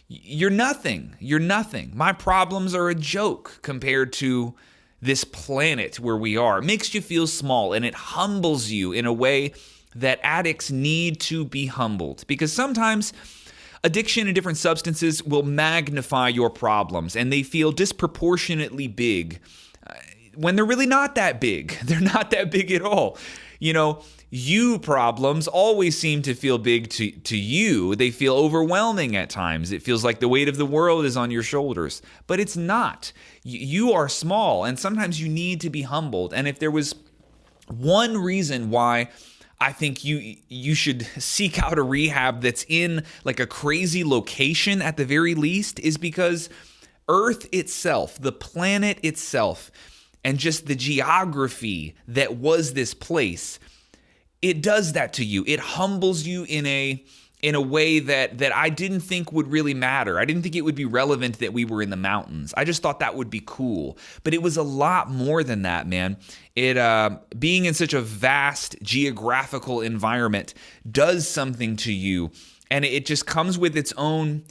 You're nothing. You're nothing. My problems are a joke compared to this planet where we are. It makes you feel small, and it humbles you in a way that addicts need to be humbled, because sometimes addiction and different substances will magnify your problems, and they feel disproportionately big when they're really not that big. They're not that big at all. You know, you problems always seem to feel big to you. They feel overwhelming at times. It feels like the weight of the world is on your shoulders, but it's not. You are small, and sometimes you need to be humbled. And if there was one reason why I think you should seek out a rehab that's in like a crazy location at the very least, is because Earth itself, the planet itself, and just the geography that was this place, it does that to you. It humbles you in a way that I didn't think would really matter. I didn't think it would be relevant that we were in the mountains. I just thought that would be cool. But it was a lot more than that, man. It being in such a vast geographical environment does something to you, and it just comes with its own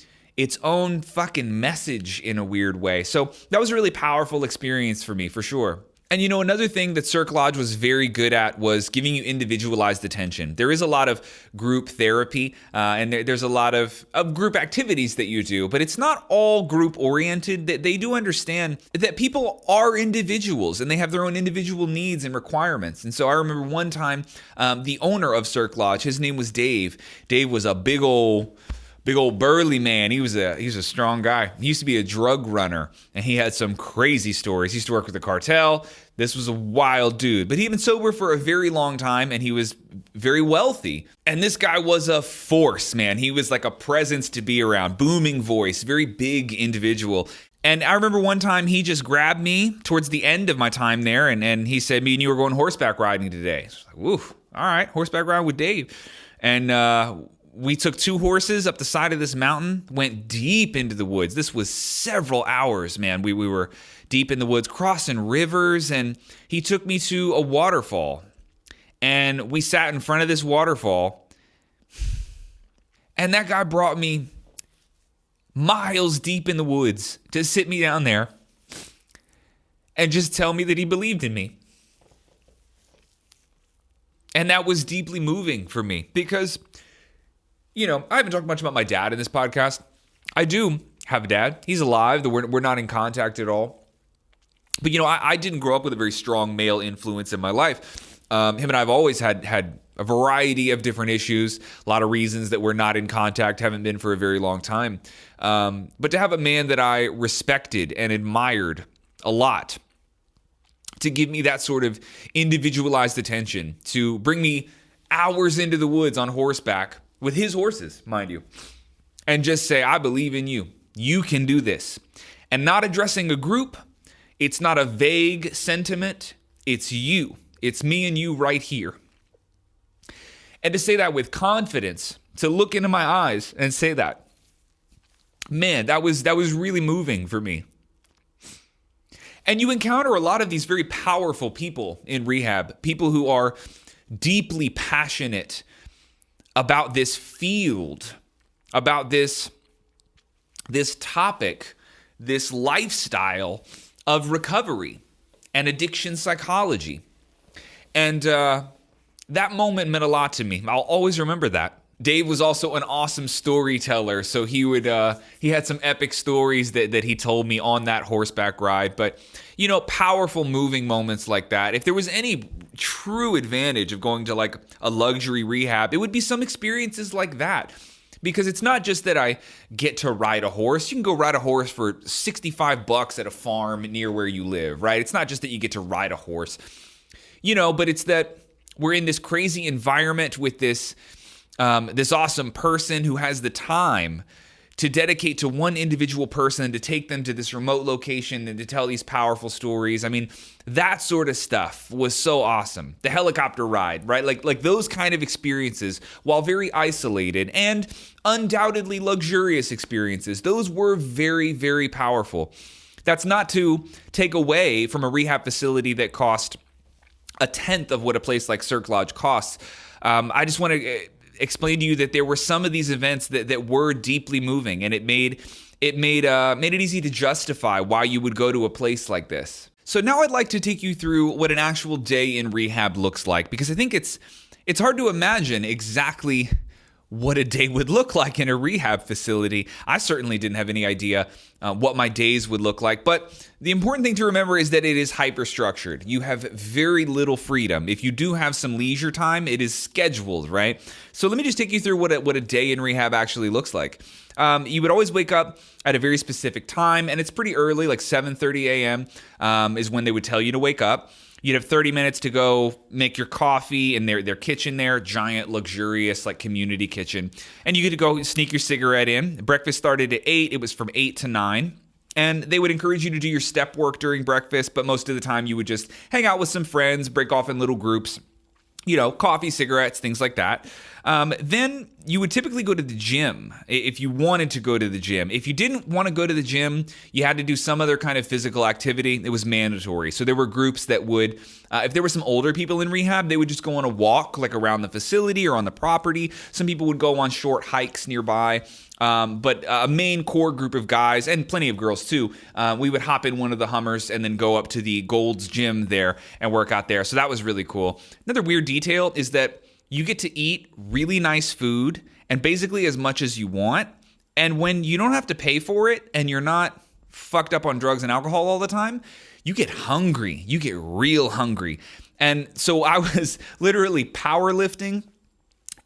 fucking message in a weird way. So that was a really powerful experience for me, for sure. And you know, another thing that Cirque Lodge was very good at was giving you individualized attention. There is a lot of group therapy, and there's a lot of group activities that you do, but it's not all group oriented. They do understand that people are individuals and they have their own individual needs and requirements. And so I remember one time, the owner of Cirque Lodge, his name was Dave. Dave was a big old burly man. He was a strong guy. He used to be a drug runner, and he had some crazy stories. He used to work with the cartel. This was a wild dude, but he'd been sober for a very long time, and he was very wealthy. And this guy was a force, man. He was like a presence to be around. Booming voice, very big individual. And I remember one time he just grabbed me towards the end of my time there, and he said, "Me and you were going horseback riding today." I was like, "Woo, all right, horseback riding with Dave." And we took 2 horses up the side of this mountain, went deep into the woods. This was several hours, man. We were deep in the woods, crossing rivers, and he took me to a waterfall. And we sat in front of this waterfall, and that guy brought me miles deep in the woods to sit me down there and just tell me that he believed in me. And that was deeply moving for me because, you know, I haven't talked much about my dad in this podcast. I do have a dad. He's alive. We're not in contact at all. But, you know, I didn't grow up with a very strong male influence in my life. Him and I have always had a variety of different issues, a lot of reasons that we're not in contact, haven't been for a very long time. But to have a man that I respected and admired a lot, to give me that sort of individualized attention, to bring me hours into the woods on horseback, with his horses, mind you, and just say, "I believe in you. You can do this." And not addressing a group. It's not a vague sentiment. It's you. It's me and you right here. And to say that with confidence, to look into my eyes and say that, man, that was really moving for me. And you encounter a lot of these very powerful people in rehab, people who are deeply passionate about this field, about this topic, this lifestyle of recovery and addiction psychology. And that moment meant a lot to me. I'll always remember that. Dave was also an awesome storyteller, so he had some epic stories that he told me on that horseback ride. But, you know, powerful, moving moments like that. If there was any true advantage of going to like a luxury rehab, it would be some experiences like that. Because it's not just that I get to ride a horse. You can go ride a horse for $65 at a farm near where you live, right? It's not just that you get to ride a horse, you know, but it's that we're in this crazy environment with this awesome person who has the time to dedicate to one individual person, to take them to this remote location and to tell these powerful stories. I mean, that sort of stuff was so awesome. The helicopter ride, right? Like those kind of experiences, while very isolated and undoubtedly luxurious experiences, those were very, very powerful. That's not to take away from a rehab facility that cost a tenth of what a place like Cirque Lodge costs. I just want to explain to you that there were some of these events that were deeply moving, and it made it easy to justify why you would go to a place like this. So now I'd like to take you through what an actual day in rehab looks like, because I think it's hard to imagine exactly what a day would look like in a rehab facility. I certainly didn't have any idea what my days would look like, but the important thing to remember is that it is hyper-structured. You have very little freedom. If you do have some leisure time, it is scheduled, right? So let me just take you through what a day in rehab actually looks like. You would always wake up at a very specific time, and it's pretty early, like 7:30 a.m. Is when they would tell you to wake up. You'd have 30 minutes to go make your coffee in their kitchen there, giant, luxurious, like community kitchen. And you could go sneak your cigarette in. Breakfast started at 8. It was from 8 to 9. And they would encourage you to do your step work during breakfast, but most of the time you would just hang out with some friends, break off in little groups, coffee, cigarettes, things like that. Then you would typically go to the gym if you wanted to go to the gym. If you didn't want to go to the gym, you had to do some other kind of physical activity. It was mandatory. So there were groups that would, if there were some older people in rehab, they would just go on a walk like around the facility or on the property. Some people would go on short hikes nearby. But a main core group of guys, and plenty of girls too, we would hop in one of the Hummers and then go up to the Gold's Gym there and work out there. So that was really cool. Another weird detail is that you get to eat really nice food and basically as much as you want. And when you don't have to pay for it and you're not fucked up on drugs and alcohol all the time, you get hungry. You get real hungry. And so I was literally powerlifting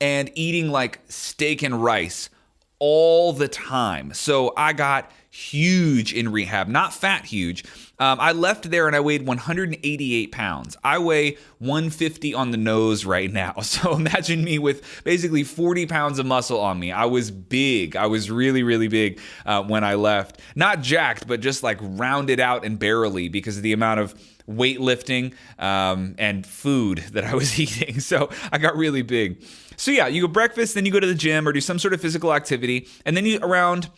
and eating like steak and rice all the time. So I got huge in rehab, not fat huge. I left there and I weighed 188 pounds. I weigh 150 on the nose right now. So imagine me with basically 40 pounds of muscle on me. I was big. I was really, really big when I left. Not jacked, but just like rounded out and barrely because of the amount of weightlifting and food that I was eating. So I got really big. So yeah, you go breakfast, then you go to the gym or do some sort of physical activity, and then you around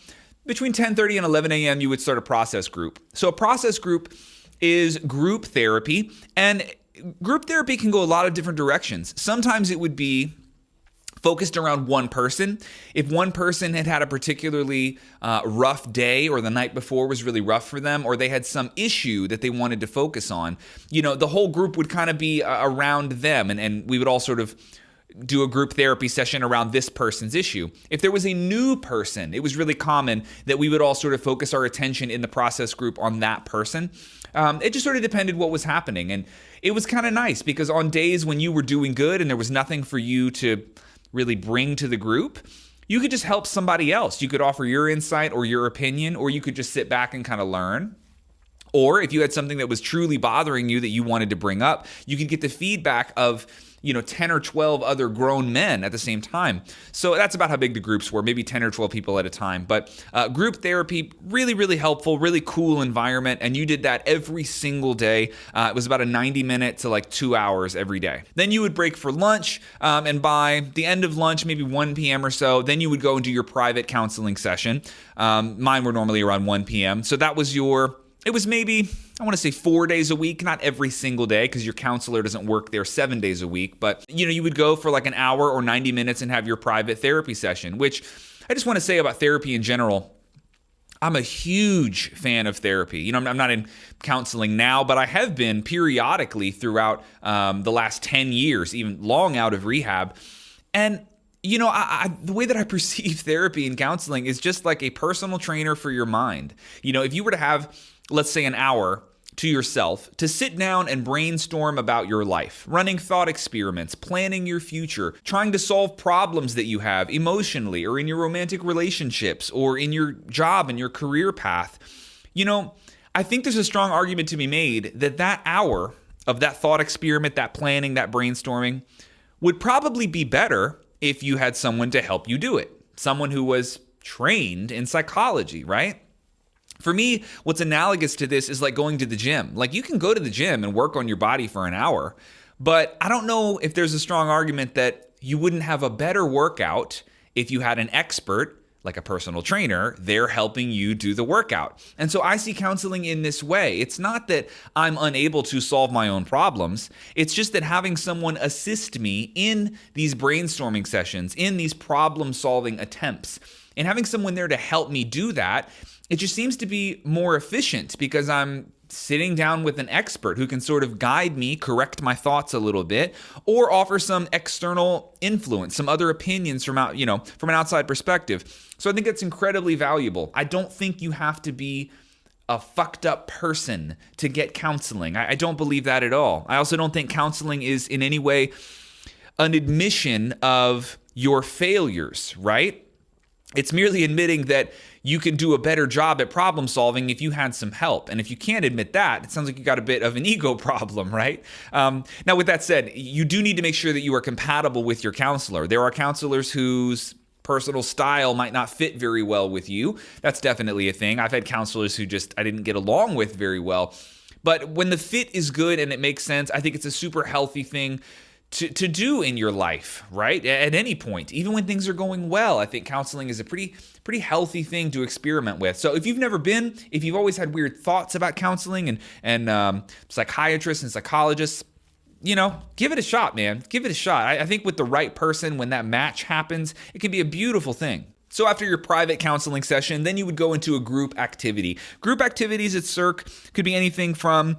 between 10:30 and 11 a.m. you would start a process group. So a process group is group therapy, and group therapy can go a lot of different directions. Sometimes it would be focused around one person. If one person had a particularly rough day or the night before was really rough for them, or they had some issue that they wanted to focus on, the whole group would kind of be around them, and we would all sort of do a group therapy session around this person's issue. If there was a new person, it was really common that we would all sort of focus our attention in the process group on that person. It just sort of depended what was happening. And it was kind of nice because on days when you were doing good and there was nothing for you to really bring to the group, you could just help somebody else. You could offer your insight or your opinion, or you could just sit back and kind of learn. Or if you had something that was truly bothering you that you wanted to bring up, you could get the feedback of 10 or 12 other grown men at the same time. So that's about how big the groups were, maybe 10 or 12 people at a time. But group therapy, really, really helpful, really cool environment. And you did that every single day. It was about a 90-minute to like 2 hours every day. Then you would break for lunch. And by the end of lunch, maybe 1 p.m. or so, then you would go and do your private counseling session. Mine were normally around 1 p.m. So that was it was maybe, I want to say 4 days a week, not every single day because your counselor doesn't work there 7 days a week. But, you would go for like an hour or 90 minutes and have your private therapy session, which I just want to say about therapy in general. I'm a huge fan of therapy. I'm not in counseling now, but I have been periodically throughout the last 10 years, even long out of rehab. And the way that I perceive therapy and counseling is just like a personal trainer for your mind. If you were to have, let's say, an hour to yourself to sit down and brainstorm about your life, running thought experiments, planning your future, trying to solve problems that you have emotionally or in your romantic relationships or in your job and your career path, I think there's a strong argument to be made that hour of that thought experiment, that planning, that brainstorming would probably be better if you had someone to help you do it. Someone who was trained in psychology, right? For me, what's analogous to this is like going to the gym. Like you can go to the gym and work on your body for an hour, but I don't know if there's a strong argument that you wouldn't have a better workout if you had an expert like a personal trainer, they're helping you do the workout. And so I see counseling in this way. It's not that I'm unable to solve my own problems. It's just that having someone assist me in these brainstorming sessions, in these problem-solving attempts, and having someone there to help me do that, it just seems to be more efficient because I'm sitting down with an expert who can sort of guide me, correct my thoughts a little bit, or offer some external influence, some other opinions from from an outside perspective. So I think it's incredibly valuable. I don't think you have to be a fucked up person to get counseling. I don't believe that at all. I also don't think counseling is in any way an admission of your failures, right? It's merely admitting that you can do a better job at problem solving if you had some help. And if you can't admit that, it sounds like you got a bit of an ego problem, right? Now, with that said, you do need to make sure that you are compatible with your counselor. There are counselors whose personal style might not fit very well with you. That's definitely a thing. I've had counselors who I didn't get along with very well. But when the fit is good and it makes sense, I think it's a super healthy thing to do in your life, right? At any point, even when things are going well, I think counseling is a pretty healthy thing to experiment with. So if you've never been, if you've always had weird thoughts about counseling and psychiatrists and psychologists, give it a shot, man. Give it a shot. I think with the right person, when that match happens, it can be a beautiful thing. So after your private counseling session, then you would go into a group activity. Group activities at Cirque could be anything from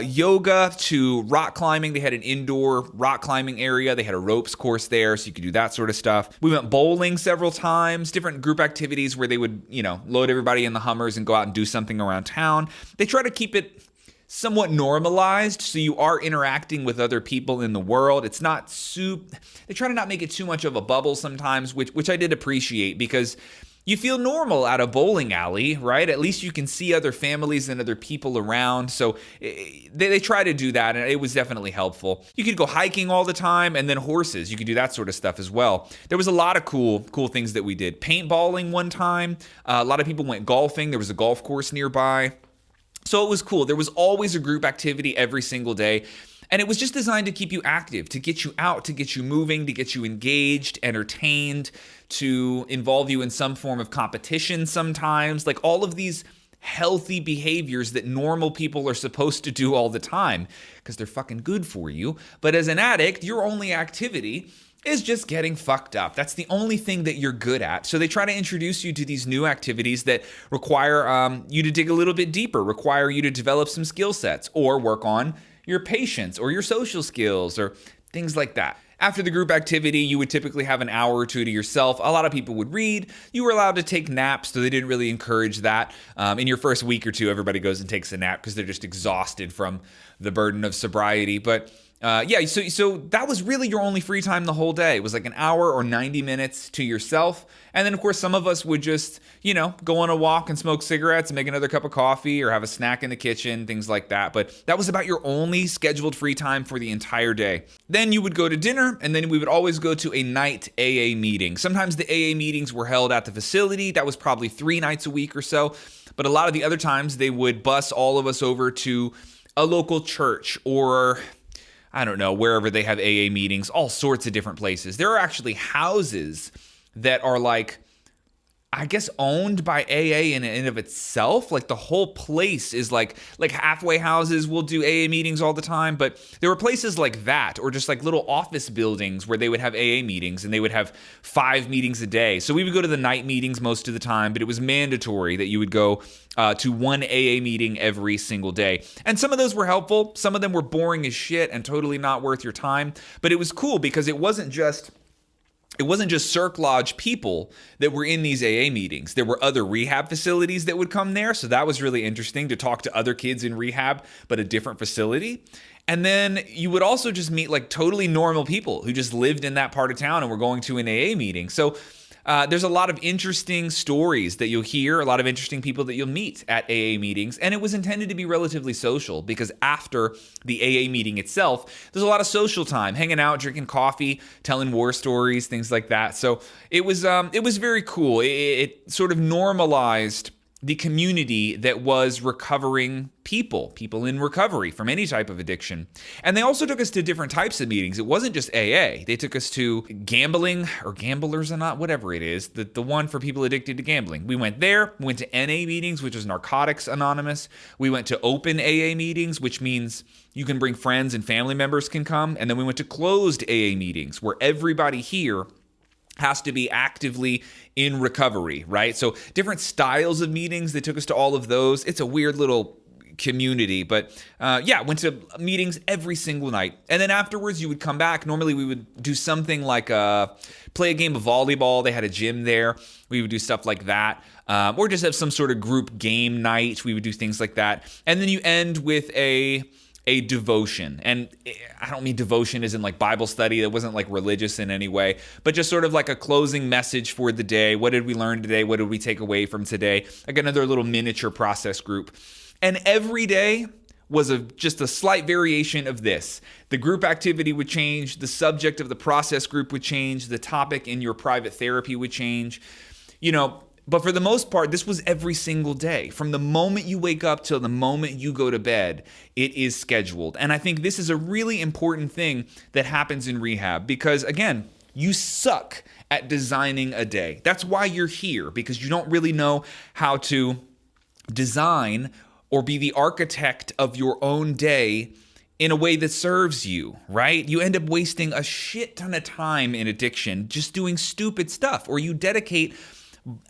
yoga to rock climbing. They had an indoor rock climbing area. They had a ropes course there, so you could do that sort of stuff. We went bowling several times, different group activities where they would, load everybody in the Hummers and go out and do something around town. They try to keep it somewhat normalized, so you are interacting with other people in the world. It's not they try to not make it too much of a bubble sometimes, which I did appreciate, because you feel normal at a bowling alley, right? At least you can see other families and other people around. So they try to do that, and it was definitely helpful. You could go hiking all the time, and then horses. You could do that sort of stuff as well. There was a lot of cool things that we did. Paintballing one time. A lot of people went golfing. There was a golf course nearby. So it was cool. There was always a group activity every single day. And it was just designed to keep you active, to get you out, to get you moving, to get you engaged, entertained, to involve you in some form of competition sometimes. Like all of these healthy behaviors that normal people are supposed to do all the time because they're fucking good for you. But as an addict, your only activity is just getting fucked up. That's the only thing that you're good at. So they try to introduce you to these new activities that require you to dig a little bit deeper, require you to develop some skill sets or work on your patience or your social skills or things like that. After the group activity, you would typically have an hour or two to yourself. A lot of people would read. You were allowed to take naps, so they didn't really encourage that. In your first week or two, everybody goes and takes a nap because they're just exhausted from the burden of sobriety. But so that was really your only free time the whole day. It was like an hour or 90 minutes to yourself. And then, of course, some of us would just, go on a walk and smoke cigarettes and make another cup of coffee or have a snack in the kitchen, things like that. But that was about your only scheduled free time for the entire day. Then you would go to dinner, and then we would always go to a night AA meeting. Sometimes the AA meetings were held at the facility. That was probably 3 nights a week or so. But a lot of the other times, they would bus all of us over to a local church or I don't know, wherever they have AA meetings, all sorts of different places. There are actually houses that are owned by AA in and of itself. Like the whole place is like halfway houses will do AA meetings all the time. But there were places like that, or just like little office buildings where they would have AA meetings and they would have 5 meetings a day. So we would go to the night meetings most of the time, but it was mandatory that you would go to one AA meeting every single day. And some of those were helpful. Some of them were boring as shit and totally not worth your time. But it was cool because it wasn't just Cirque Lodge people that were in these AA meetings. There were other rehab facilities that would come there. So that was really interesting to talk to other kids in rehab, but a different facility. And then you would also just meet like totally normal people who just lived in that part of town and were going to an AA meeting. So There's a lot of interesting stories that you'll hear, a lot of interesting people that you'll meet at AA meetings, and it was intended to be relatively social because after the AA meeting itself, there's a lot of social time, hanging out, drinking coffee, telling war stories, things like that. So it was very cool. It sort of normalized the community that was recovering people in recovery from any type of addiction. And they also took us to different types of meetings. It wasn't just AA. They took us to gambling or gamblers or not, whatever it is, the one for people addicted to gambling. We went there, we went to NA meetings, which is Narcotics Anonymous. We went to open AA meetings, which means you can bring friends and family members can come. And then we went to closed AA meetings where everybody here has to be actively in recovery, right? So different styles of meetings. They took us to all of those. It's a weird little community, but went to meetings every single night. And then afterwards you would come back. Normally we would do something like play a game of volleyball. They had a gym there. We would do stuff like that. Or just have some sort of group game night. We would do things like that. And then you end with a devotion. And I don't mean devotion as in like Bible study. That wasn't like religious in any way, but just sort of like a closing message for the day. What did we learn today? What did we take away from today? Like another little miniature process group. And every day was just a slight variation of this. The group activity would change. The subject of the process group would change. The topic in your private therapy would change. But for the most part, this was every single day. From the moment you wake up till the moment you go to bed, it is scheduled. And I think this is a really important thing that happens in rehab because, again, you suck at designing a day. That's why you're here, because you don't really know how to design or be the architect of your own day in a way that serves you, right? You end up wasting a shit ton of time in addiction just doing stupid stuff, or you dedicate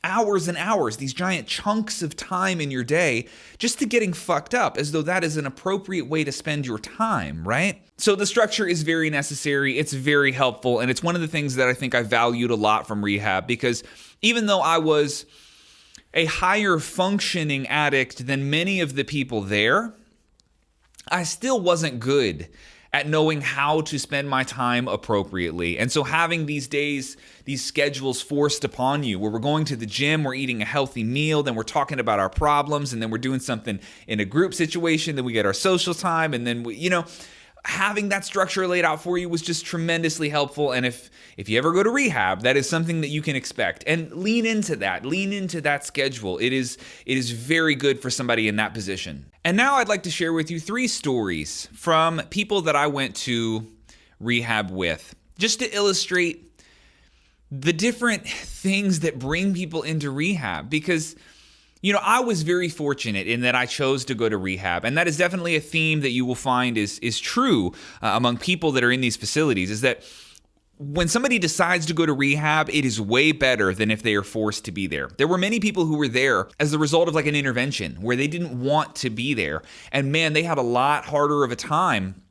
hours and hours, these giant chunks of time in your day just to getting fucked up, as though that is an appropriate way to spend your time, right? So the structure is very necessary, it's very helpful, and it's one of the things that I think I valued a lot from rehab, because even though I was a higher functioning addict than many of the people there, I still wasn't good at knowing how to spend my time appropriately. And so having these days, these schedules forced upon you, where we're going to the gym, we're eating a healthy meal, then we're talking about our problems, and then we're doing something in a group situation, then we get our social time, and then having that structure laid out for you was just tremendously helpful. And if you ever go to rehab, that is something that you can expect. And lean into that schedule. It is very good for somebody in that position. And now I'd like to share with you 3 stories from people that I went to rehab with, just to illustrate the different things that bring people into rehab. Because I was very fortunate in that I chose to go to rehab, and that is definitely a theme that you will find is true among people that are in these facilities, is that when somebody decides to go to rehab, it is way better than if they are forced to be there. There were many people who were there as the result of like an intervention where they didn't want to be there, and man, they had a lot harder of a time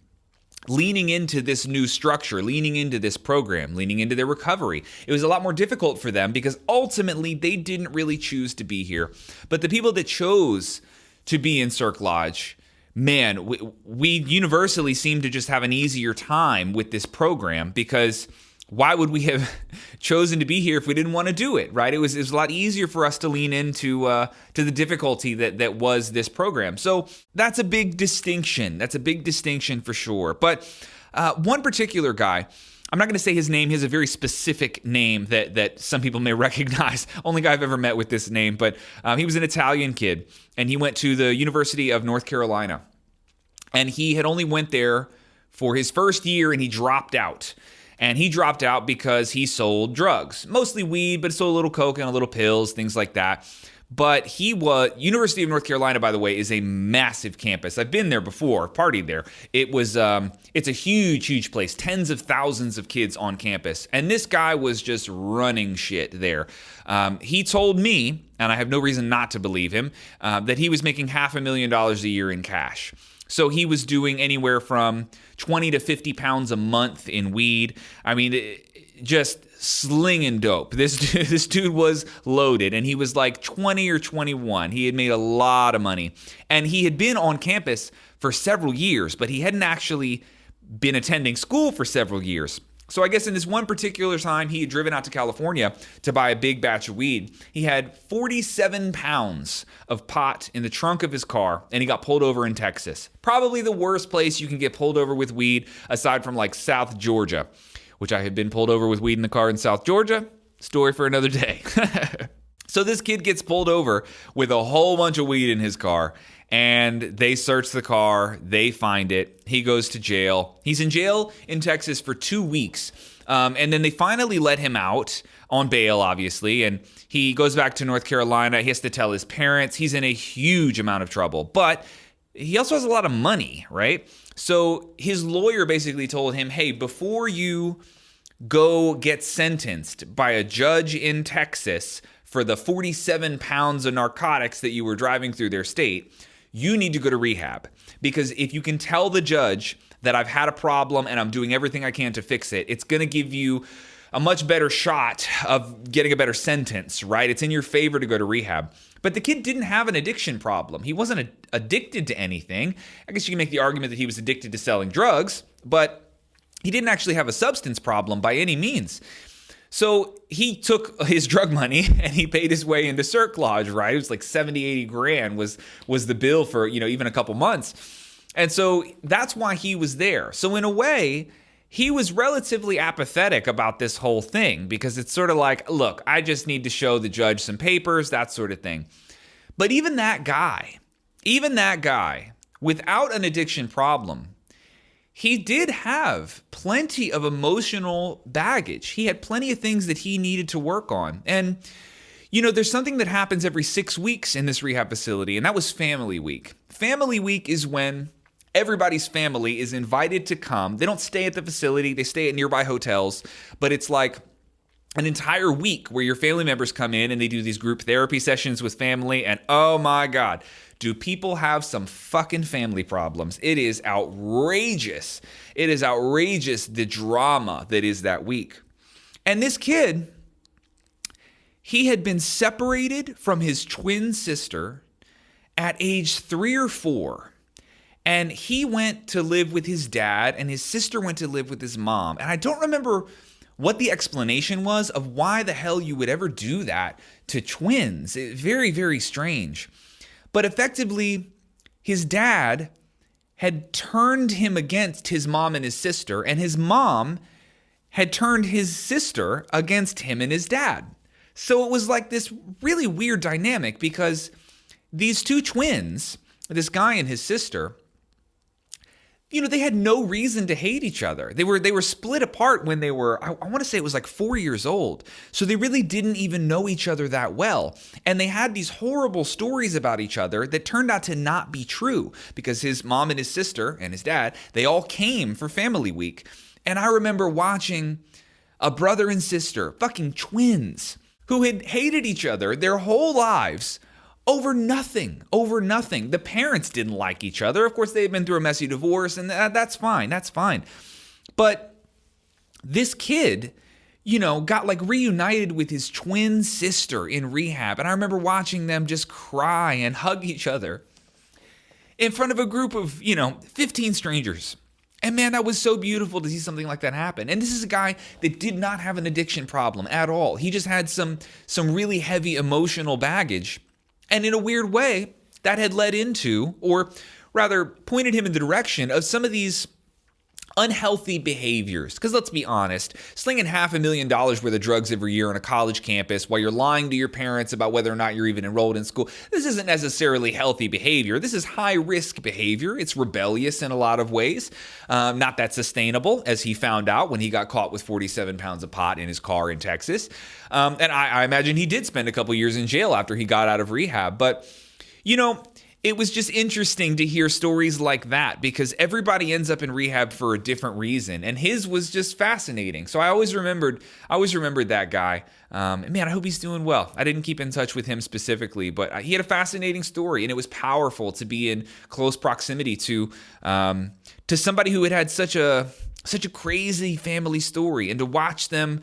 leaning into this new structure, leaning into this program, leaning into their recovery. It was a lot more difficult for them because ultimately they didn't really choose to be here. But the people that chose to be in Cirque Lodge, man, we universally seem to just have an easier time with this program, because why would we have chosen to be here if we didn't want to do it, right? It was a lot easier for us to lean into to the difficulty that was this program. So that's a big distinction. That's a big distinction for sure. But one particular guy, I'm not going to say his name. He has a very specific name that some people may recognize. Only guy I've ever met with this name. But he was an Italian kid, and he went to the University of North Carolina. And he had only went there for his first year, and he dropped out. And he dropped out because he sold drugs, mostly weed, but sold a little coke and a little pills, things like that. But University of North Carolina, by the way, is a massive campus. I've been there before, partied there. It's a huge, huge place, tens of thousands of kids on campus. And this guy was just running shit there. He told me, and I have no reason not to believe him, that he was making $500,000 a year in cash. So he was doing anywhere from 20 to 50 pounds a month in weed. I mean, just slinging dope. This dude was loaded, and he was like 20 or 21. He had made a lot of money, and he had been on campus for several years, but he hadn't actually been attending school for several years. So I guess in this one particular time, he had driven out to California to buy a big batch of weed. He had 47 pounds of pot in the trunk of his car, and he got pulled over in Texas. Probably the worst place you can get pulled over with weed, aside from like South Georgia, which I have been pulled over with weed in the car in South Georgia. Story for another day. So this kid gets pulled over with a whole bunch of weed in his car, and they search the car. They find it. He goes to jail. He's in jail in Texas for 2 weeks, and then they finally let him out on bail, obviously, and he goes back to North Carolina. He has to tell his parents. He's in a huge amount of trouble, but he also has a lot of money, right? So his lawyer basically told him, hey, before you go get sentenced by a judge in Texas for the 47 pounds of narcotics that you were driving through their state, you need to go to rehab. Because if you can tell the judge that I've had a problem and I'm doing everything I can to fix it, it's going to give you a much better shot of getting a better sentence, right? It's in your favor to go to rehab. But the kid didn't have an addiction problem. He wasn't addicted to anything. I guess you can make the argument that he was addicted to selling drugs, but he didn't actually have a substance problem by any means. So he took his drug money and he paid his way into Cirque Lodge, right? It was like 70, 80 grand was the bill for, even a couple months. And so that's why he was there. So in a way, he was relatively apathetic about this whole thing because it's sort of like, look, I just need to show the judge some papers, that sort of thing. But even that guy, without an addiction problem, he did have plenty of emotional baggage. He had plenty of things that he needed to work on. And, there's something that happens every 6 weeks in this rehab facility, and that was Family Week. Family Week is when everybody's family is invited to come. They don't stay at the facility. They stay at nearby hotels, but it's like an entire week where your family members come in and they do these group therapy sessions with family. And oh my God, do people have some fucking family problems? It is outrageous. It is outrageous, the drama that is that week. And this kid, he had been separated from his twin sister at age 3 or 4. And he went to live with his dad, and his sister went to live with his mom. And I don't remember what the explanation was of why the hell you would ever do that to twins. Very, very strange. But effectively, his dad had turned him against his mom and his sister, and his mom had turned his sister against him and his dad. So it was like this really weird dynamic because these two twins, this guy and his sister, they had no reason to hate each other. They were split apart when they were, I want to say it was like 4 years old. So they really didn't even know each other that well. And they had these horrible stories about each other that turned out to not be true because his mom and his sister and his dad, they all came for Family Week. And I remember watching a brother and sister, fucking twins, who had hated each other their whole lives over nothing. The parents didn't like each other. Of course, they had been through a messy divorce, and that's fine. But this kid, got like reunited with his twin sister in rehab. And I remember watching them just cry and hug each other in front of a group of, 15 strangers. And man, that was so beautiful to see something like that happen. And this is a guy that did not have an addiction problem at all. He just had some really heavy emotional baggage. And in a weird way, that had led into, or rather pointed him in the direction of some of these unhealthy behaviors. Because let's be honest, slinging $500,000 worth of drugs every year on a college campus while you're lying to your parents about whether or not you're even enrolled in school, this isn't necessarily healthy behavior. This is high-risk behavior. It's rebellious in a lot of ways. Not that sustainable, as he found out when he got caught with 47 pounds of pot in his car in Texas. And I imagine he did spend a couple years in jail after he got out of rehab. But, it was just interesting to hear stories like that because everybody ends up in rehab for a different reason. And his was just fascinating. So I always remembered that guy. Man, I hope he's doing well. I didn't keep in touch with him specifically, but he had a fascinating story, and it was powerful to be in close proximity to somebody who had such a crazy family story, and to watch them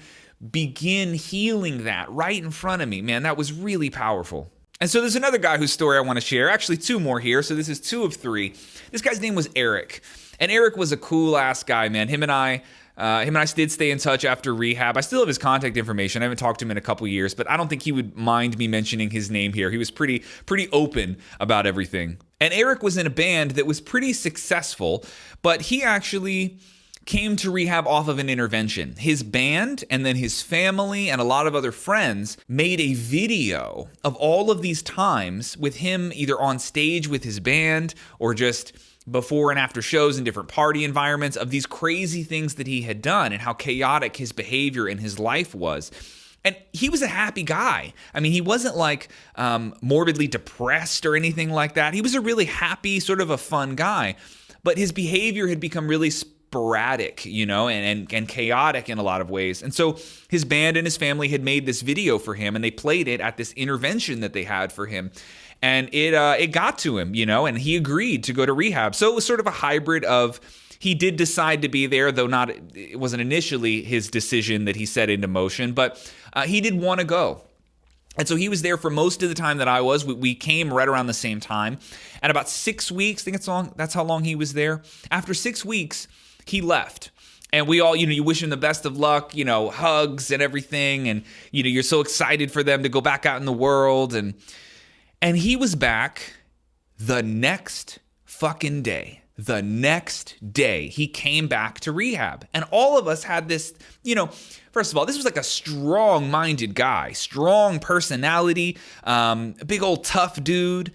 begin healing that right in front of me. Man, that was really powerful. And so there's another guy whose story I want to share. Actually, 2 more here. So this is 2 of 3. This guy's name was Eric. And Eric was a cool-ass guy, man. Him and I, Him and I did stay in touch after rehab. I still have his contact information. I haven't talked to him in a couple years, but I don't think he would mind me mentioning his name here. He was pretty open about everything. And Eric was in a band that was pretty successful, but he actually came to rehab off of an intervention. His band and then his family and a lot of other friends made a video of all of these times with him either on stage with his band or just before and after shows in different party environments of these crazy things that he had done and how chaotic his behavior in his life was. And he was a happy guy. I mean, he wasn't like morbidly depressed or anything like that. He was a really happy, sort of a fun guy. But his behavior had become really sporadic, and chaotic in a lot of ways. And so his band and his family had made this video for him, and they played it at this intervention that they had for him. And it got to him, and he agreed to go to rehab. So it was sort of a hybrid of he did decide to be there, though it wasn't initially his decision that he set into motion, but he did want to go. And so he was there for most of the time that I was. We came right around the same time. And about 6 weeks, I think that's how long he was there. After 6 weeks, he left. And we all, you wish him the best of luck, hugs and everything. And, you're so excited for them to go back out in the world. And he was back the next fucking day. The next day, he came back to rehab. And all of us had this, first of all, this was like a strong-minded guy, strong personality, big old tough dude.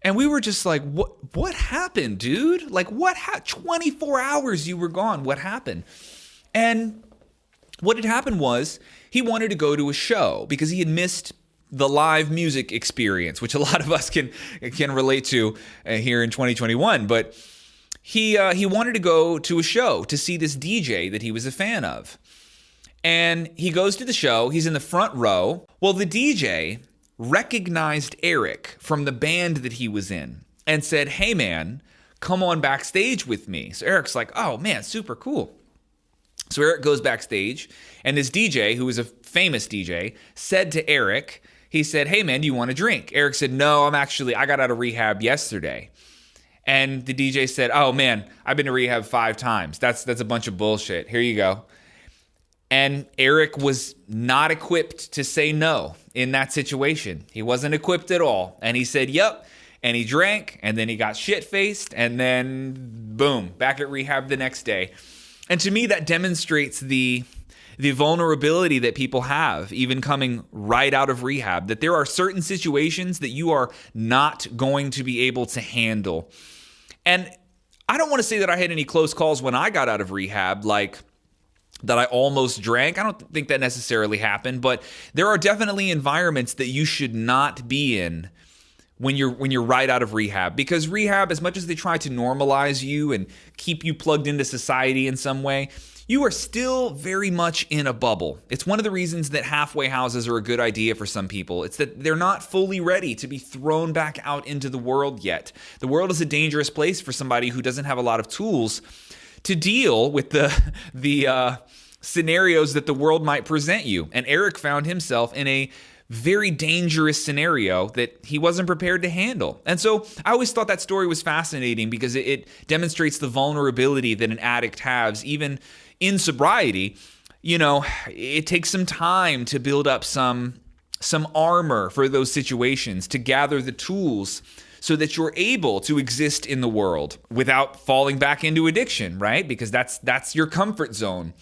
And we were just like, what happened, dude? Like, 24 hours you were gone. What happened? And what had happened was he wanted to go to a show because he had missed the live music experience, which a lot of us can relate to here in 2021. But he wanted to go to a show to see this DJ that he was a fan of. And he goes to the show. He's in the front row. Well, the DJ recognized Eric from the band that he was in and said, "Hey, man, come on backstage with me." So Eric's like, "Oh, man, super cool." So Eric goes backstage, and this DJ, who was a famous DJ, said to Eric, he said, "Hey, man, do you want a drink?" Eric said, "No, I got out of rehab yesterday." And the DJ said, "Oh, man, I've been to rehab 5 times. That's a bunch of bullshit. Here you go." And Eric was not equipped to say no in that situation. He wasn't equipped at all. And he said, "Yep." And he drank, and then he got shit-faced, and then boom, back at rehab the next day. And to me, that demonstrates the vulnerability that people have, even coming right out of rehab, that there are certain situations that you are not going to be able to handle. And I don't want to say that I had any close calls when I got out of rehab, like that I almost drank. I don't think that necessarily happened, but there are definitely environments that you should not be in when you're right out of rehab, because rehab, as much as they try to normalize you and keep you plugged into society in some way, you are still very much in a bubble. It's one of the reasons that halfway houses are a good idea for some people. It's that they're not fully ready to be thrown back out into the world yet. The world is a dangerous place for somebody who doesn't have a lot of tools to deal with the scenarios that the world might present you. And Eric found himself in a very dangerous scenario that he wasn't prepared to handle. And so I always thought that story was fascinating because it demonstrates the vulnerability that an addict has, even in sobriety. It takes some time to build up some armor for those situations, to gather the tools so that you're able to exist in the world without falling back into addiction, right? Because that's your comfort zone.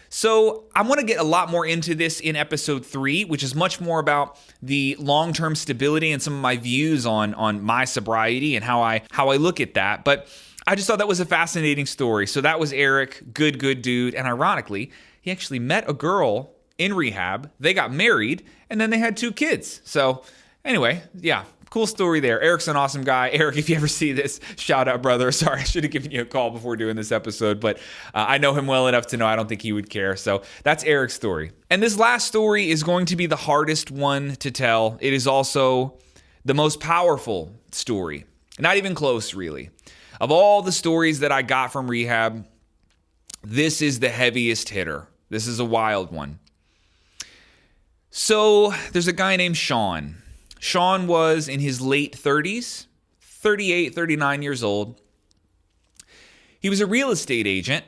So I want to get a lot more into this in episode 3, which is much more about the long-term stability and some of my views on my sobriety and how I look at that. But I just thought that was a fascinating story. So that was Eric, good dude. And ironically, he actually met a girl in rehab. They got married, and then they had 2 kids. So anyway, yeah. Cool story there. Eric's an awesome guy. Eric, if you ever see this, shout out, brother. Sorry, I should have given you a call before doing this episode, but I know him well enough to know I don't think he would care. So that's Eric's story. And this last story is going to be the hardest one to tell. It is also the most powerful story. Not even close, really. Of all the stories that I got from rehab, this is the heaviest hitter. This is a wild one. So there's a guy named Sean. Sean was in his late 30s, 38, 39 years old. He was a real estate agent,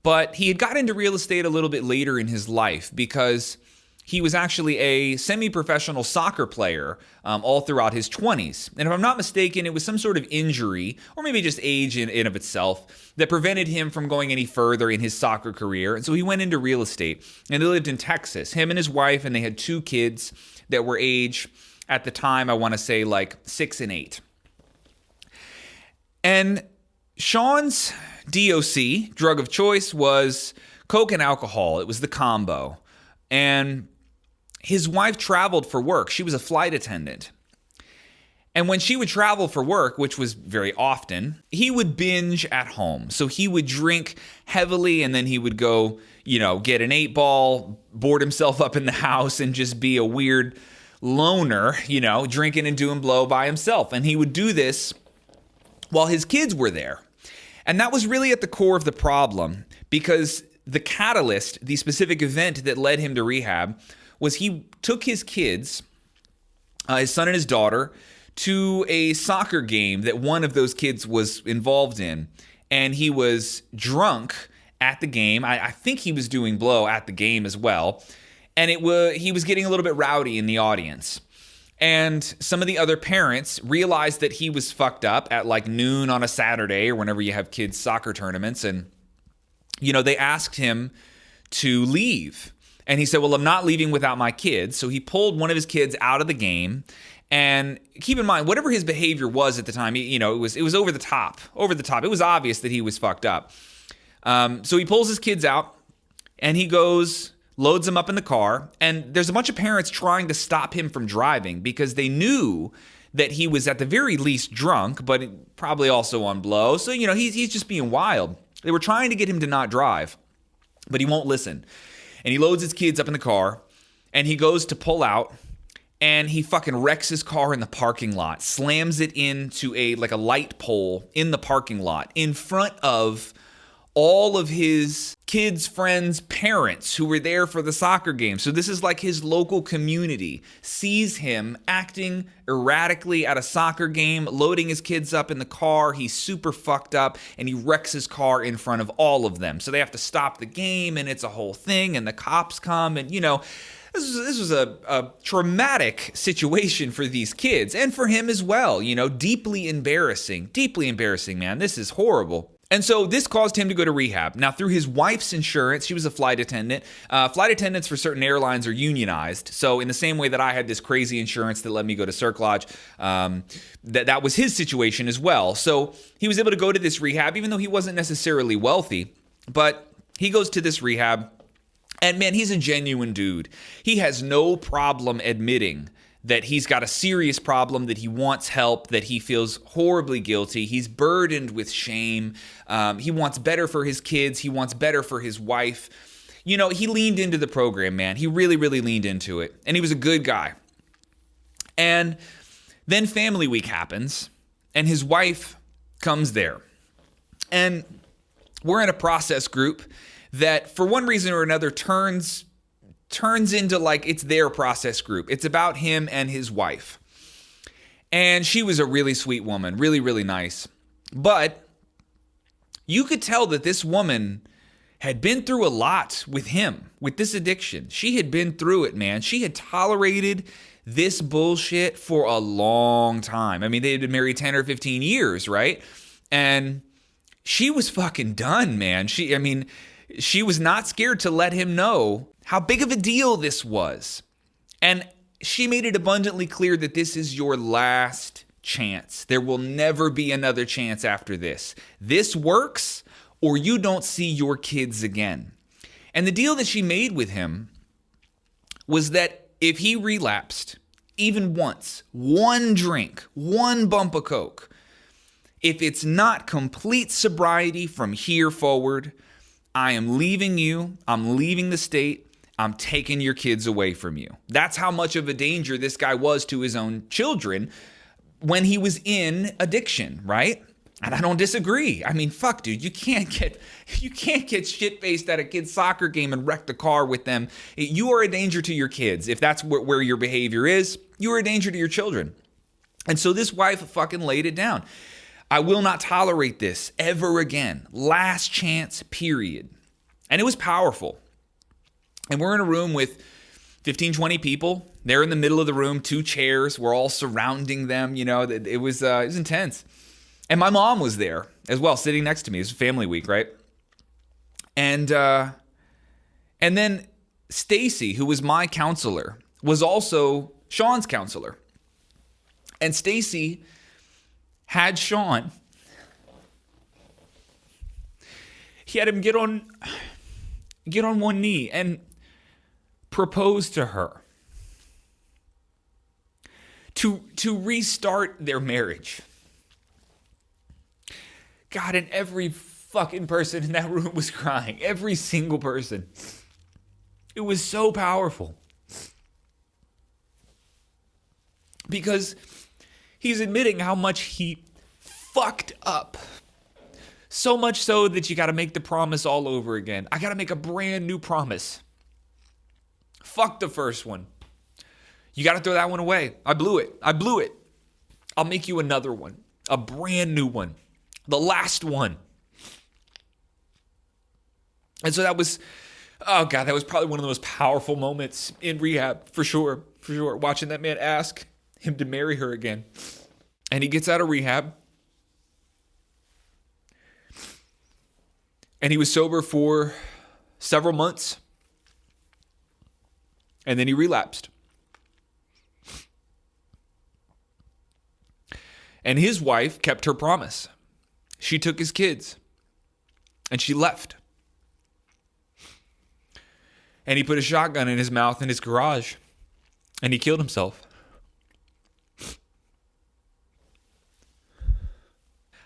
But he had got into real estate a little bit later in his life because he was actually a semi-professional soccer player all throughout his 20s. And if I'm not mistaken, it was some sort of injury or maybe just age in of itself that prevented him from going any further in his soccer career. And so he went into real estate, and he lived in Texas, him and his wife, and they had 2 kids that were age, at the time, I want to say like 6 and 8. And Sean's DOC, drug of choice, was coke and alcohol. It was the combo. And his wife traveled for work. She was a flight attendant. And when she would travel for work, which was very often, he would binge at home. So he would drink heavily, and then he would go, get an 8-ball, board himself up in the house, and just be a weird loner, drinking and doing blow by himself. And he would do this while his kids were there. And that was really at the core of the problem, because the catalyst, the specific event that led him to rehab, was he took his kids, his son and his daughter, to a soccer game that one of those kids was involved in. And he was drunk at the game. I think he was doing blow at the game as well. And he was getting a little bit rowdy in the audience. And some of the other parents realized that he was fucked up at like noon on a Saturday or whenever you have kids' soccer tournaments. And, they asked him to leave. And he said, well, I'm not leaving without my kids. So he pulled one of his kids out of the game. And keep in mind, whatever his behavior was at the time, it was over the top. It was obvious that he was fucked up. So he pulls his kids out and he goes, loads them up in the car. And there's a bunch of parents trying to stop him from driving because they knew that he was at the very least drunk, but probably also on blow. So, he's just being wild. They were trying to get him to not drive, but he won't listen. And he loads his kids up in the car and he goes to pull out. And he fucking wrecks his car in the parking lot, slams it into a light pole in the parking lot in front of all of his kids' friends' parents who were there for the soccer game. So this is like his local community sees him acting erratically at a soccer game, loading his kids up in the car. He's super fucked up and he wrecks his car in front of all of them. So they have to stop the game and it's a whole thing and the cops come and, This was a traumatic situation for these kids and for him as well. Deeply embarrassing, man. This is horrible. And so this caused him to go to rehab. Now, through his wife's insurance, she was a flight attendant. Flight attendants for certain airlines are unionized. So in the same way that I had this crazy insurance that let me go to Cirque Lodge, that was his situation as well. So he was able to go to this rehab, even though he wasn't necessarily wealthy. But he goes to this rehab. And man, he's a genuine dude. He has no problem admitting that he's got a serious problem, that he wants help, that he feels horribly guilty. He's burdened with shame. He wants better for his kids. He wants better for his wife. He leaned into the program, man. He really, really leaned into it. And he was a good guy. And then Family Week happens, and his wife comes there. And we're in a process group that for one reason or another turns into like it's their process group. It's about him and his wife. And she was a really sweet woman, really, really nice. But you could tell that this woman had been through a lot with him, with this addiction. She had been through it, man. She had tolerated this bullshit for a long time. I mean, they had been married 10 or 15 years, right? And she was fucking done, man. She was not scared to let him know how big of a deal this was. And she made it abundantly clear that this is your last chance. There will never be another chance after this. This works, or you don't see your kids again. And the deal that she made with him was that if he relapsed, even once, one drink, one bump of coke, if it's not complete sobriety from here forward, I am leaving you, I'm leaving the state, I'm taking your kids away from you. That's how much of a danger this guy was to his own children when he was in addiction, right? And I don't disagree. I mean, fuck, dude, you can't get shit-faced at a kid's soccer game and wreck the car with them. You are a danger to your kids. If that's where your behavior is, you are a danger to your children. And so this wife fucking laid it down. I will not tolerate this ever again. Last chance, period. And it was powerful. And we're in a room with 15, 20 people. They're in the middle of the room, 2 chairs. We're all surrounding them. It was intense. And my mom was there as well, sitting next to me. It was family week, right? And then Stacy, who was my counselor, was also Sean's counselor. And Stacy had Sean. He had him get on one knee and propose to her to restart their marriage. God, and every fucking person in that room was crying. Every single person. It was so powerful. Because he's admitting how much he fucked up. So much so that you got to make the promise all over again. I got to make a brand new promise. Fuck the first one. You got to throw that one away. I blew it. I'll make you another one. A brand new one. The last one. And so that was probably one of the most powerful moments in rehab, for sure. Watching that man ask him to marry her again. And he gets out of rehab. And he was sober for several months. And then he relapsed. And his wife kept her promise. She took his kids. And she left. And he put a shotgun in his mouth in his garage. And he killed himself.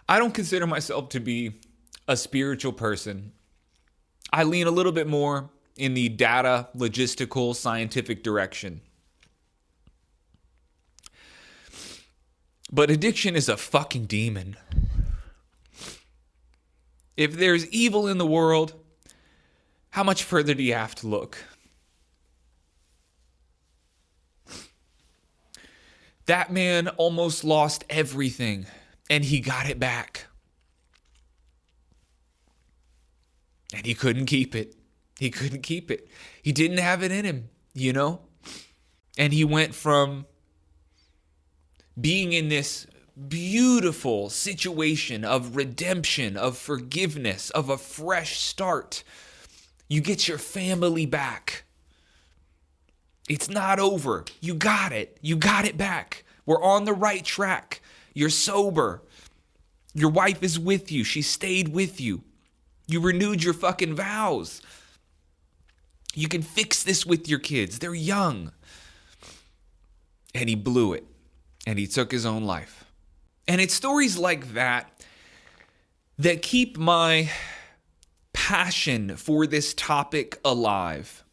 I don't consider myself to be a spiritual person. I lean a little bit more in the data, logistical, scientific direction. But addiction is a fucking demon. If there's evil in the world, how much further do you have to look? That man almost lost everything, and he got it back. And he couldn't keep it. He didn't have it in him, And he went from being in this beautiful situation of redemption, of forgiveness, of a fresh start. You get your family back. It's not over. You got it. You got it back. We're on the right track. You're sober. Your wife is with you. She stayed with you. You renewed your fucking vows. You can fix this with your kids. They're young. And he blew it. And he took his own life. And it's stories like that that keep my passion for this topic alive.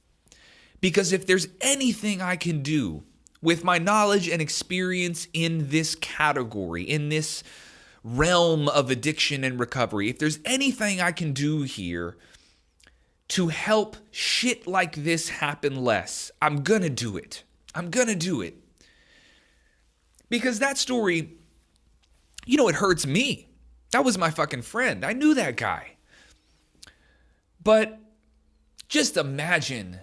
Because if there's anything I can do with my knowledge and experience in this category, in this realm of addiction and recovery, if there's anything I can do here to help shit like this happen less, I'm gonna do it. Because that story, it hurts me. That was my fucking friend. I knew that guy. But just imagine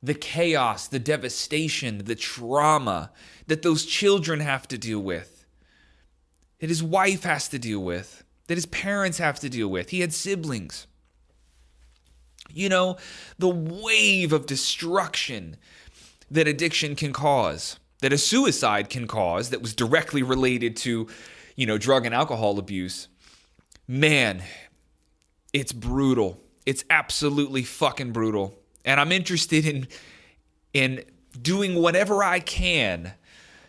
the chaos, the devastation, the trauma that those children have to deal with, that his wife has to deal with, that his parents have to deal with. He had siblings. The wave of destruction that addiction can cause, that a suicide can cause, that was directly related to, drug and alcohol abuse. Man, it's brutal. It's absolutely fucking brutal. And I'm interested in doing whatever I can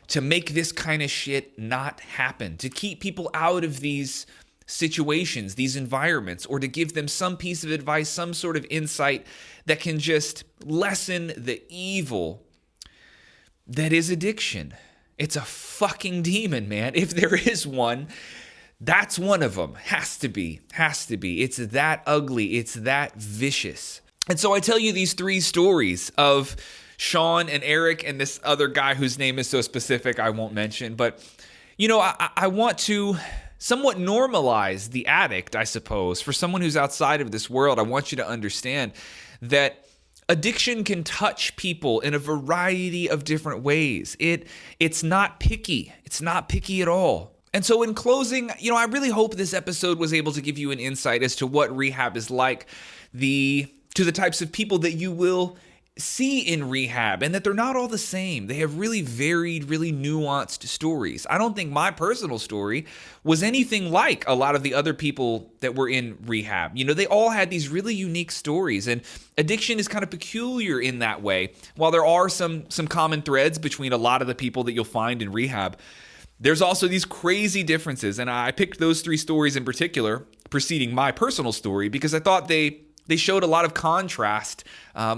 to make this kind of shit not happen, to keep people out of these situations, these environments, or to give them some piece of advice, some sort of insight that can just lessen the evil that is addiction. It's a fucking demon, man. If there is one, that's one of them. Has to be. It's that ugly. It's that vicious. And so I tell you these 3 stories of Sean and Eric and this other guy whose name is so specific I won't mention. But, I want to somewhat normalize the addict, I suppose. For someone who's outside of this world, I want you to understand that addiction can touch people in a variety of different ways. It's not picky. It's not picky at all. And so in closing, I really hope this episode was able to give you an insight as to what rehab is like, to the types of people that you will see in rehab, and that they're not all the same. They have really varied, really nuanced stories. I don't think my personal story was anything like a lot of the other people that were in rehab. They all had these really unique stories, and addiction is kind of peculiar in that way. While there are some common threads between a lot of the people that you'll find in rehab, there's also these crazy differences, and I picked those 3 stories in particular, preceding my personal story, because I thought they showed a lot of contrast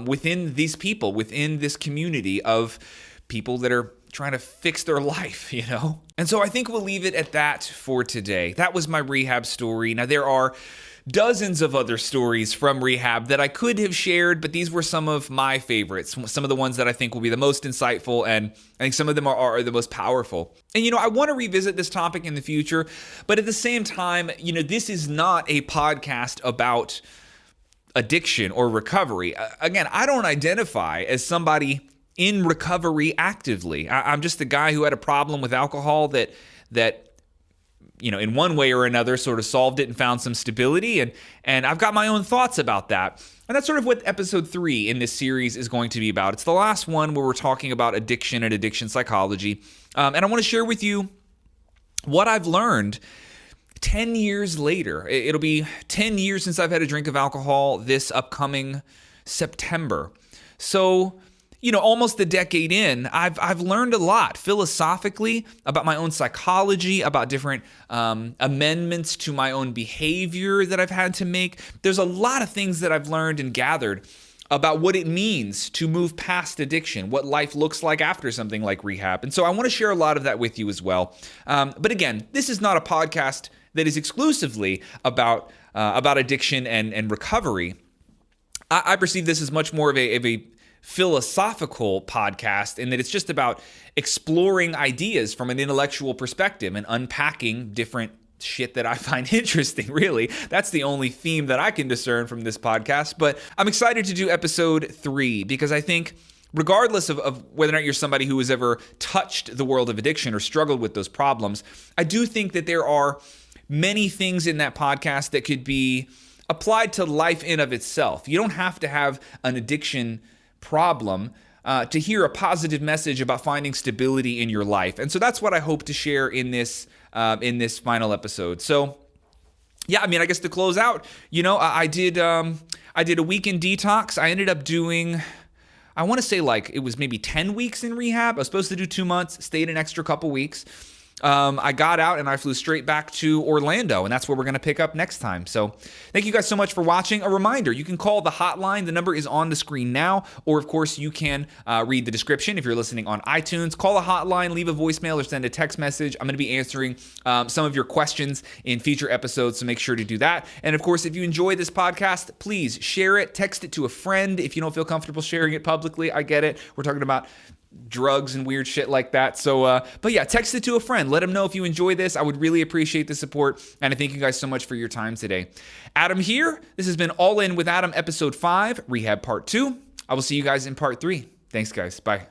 within these people, within this community of people that are trying to fix their life, And so I think we'll leave it at that for today. That was my rehab story. Now, there are dozens of other stories from rehab that I could have shared, but these were some of my favorites, some of the ones that I think will be the most insightful, and I think some of them are the most powerful. And, I want to revisit this topic in the future, but at the same time, this is not a podcast about addiction or recovery. Again, I don't identify as somebody in recovery actively. I'm just the guy who had a problem with alcohol that in one way or another sort of solved it and found some stability. And I've got my own thoughts about that. And that's sort of what episode 3 in this series is going to be about. It's the last one where we're talking about addiction and addiction psychology. And I want to share with you what I've learned 10 years later. It'll be 10 years since I've had a drink of alcohol this upcoming September. So, almost a decade in, I've learned a lot philosophically about my own psychology, about different amendments to my own behavior that I've had to make. There's a lot of things that I've learned and gathered about what it means to move past addiction, what life looks like after something like rehab. And so I want to share a lot of that with you as well. But again, this is not a podcast that is exclusively about addiction and recovery. I perceive this as much more of a philosophical podcast, in that it's just about exploring ideas from an intellectual perspective and unpacking different shit that I find interesting, really. That's the only theme that I can discern from this podcast. But I'm excited to do episode 3 because I think regardless of whether or not you're somebody who has ever touched the world of addiction or struggled with those problems, I do think that there are many things in that podcast that could be applied to life in of itself. You don't have to have an addiction problem to hear a positive message about finding stability in your life. And so that's what I hope to share in this final episode. So yeah, I guess to close out, I did a weekend detox. I ended up doing, I want to say it was maybe 10 weeks in rehab. I was supposed to do 2 months, stayed an extra couple weeks. I got out and I flew straight back to Orlando, and that's where we're going to pick up next time. So thank you guys so much for watching. A reminder, you can call the hotline. The number is on the screen now, or of course you can read the description if you're listening on iTunes. Call the hotline, leave a voicemail, or send a text message. I'm going to be answering some of your questions in future episodes, so make sure to do that. And of course, if you enjoy this podcast, please share it, text it to a friend if you don't feel comfortable sharing it publicly. I get it. We're talking about drugs and weird shit like that. So, but yeah, text it to a friend. Let them know if you enjoy this. I would really appreciate the support. And I thank you guys so much for your time today. Adam here. This has been All In with Adam, episode 5, Rehab Part 2. I will see you guys in Part 3. Thanks, guys. Bye.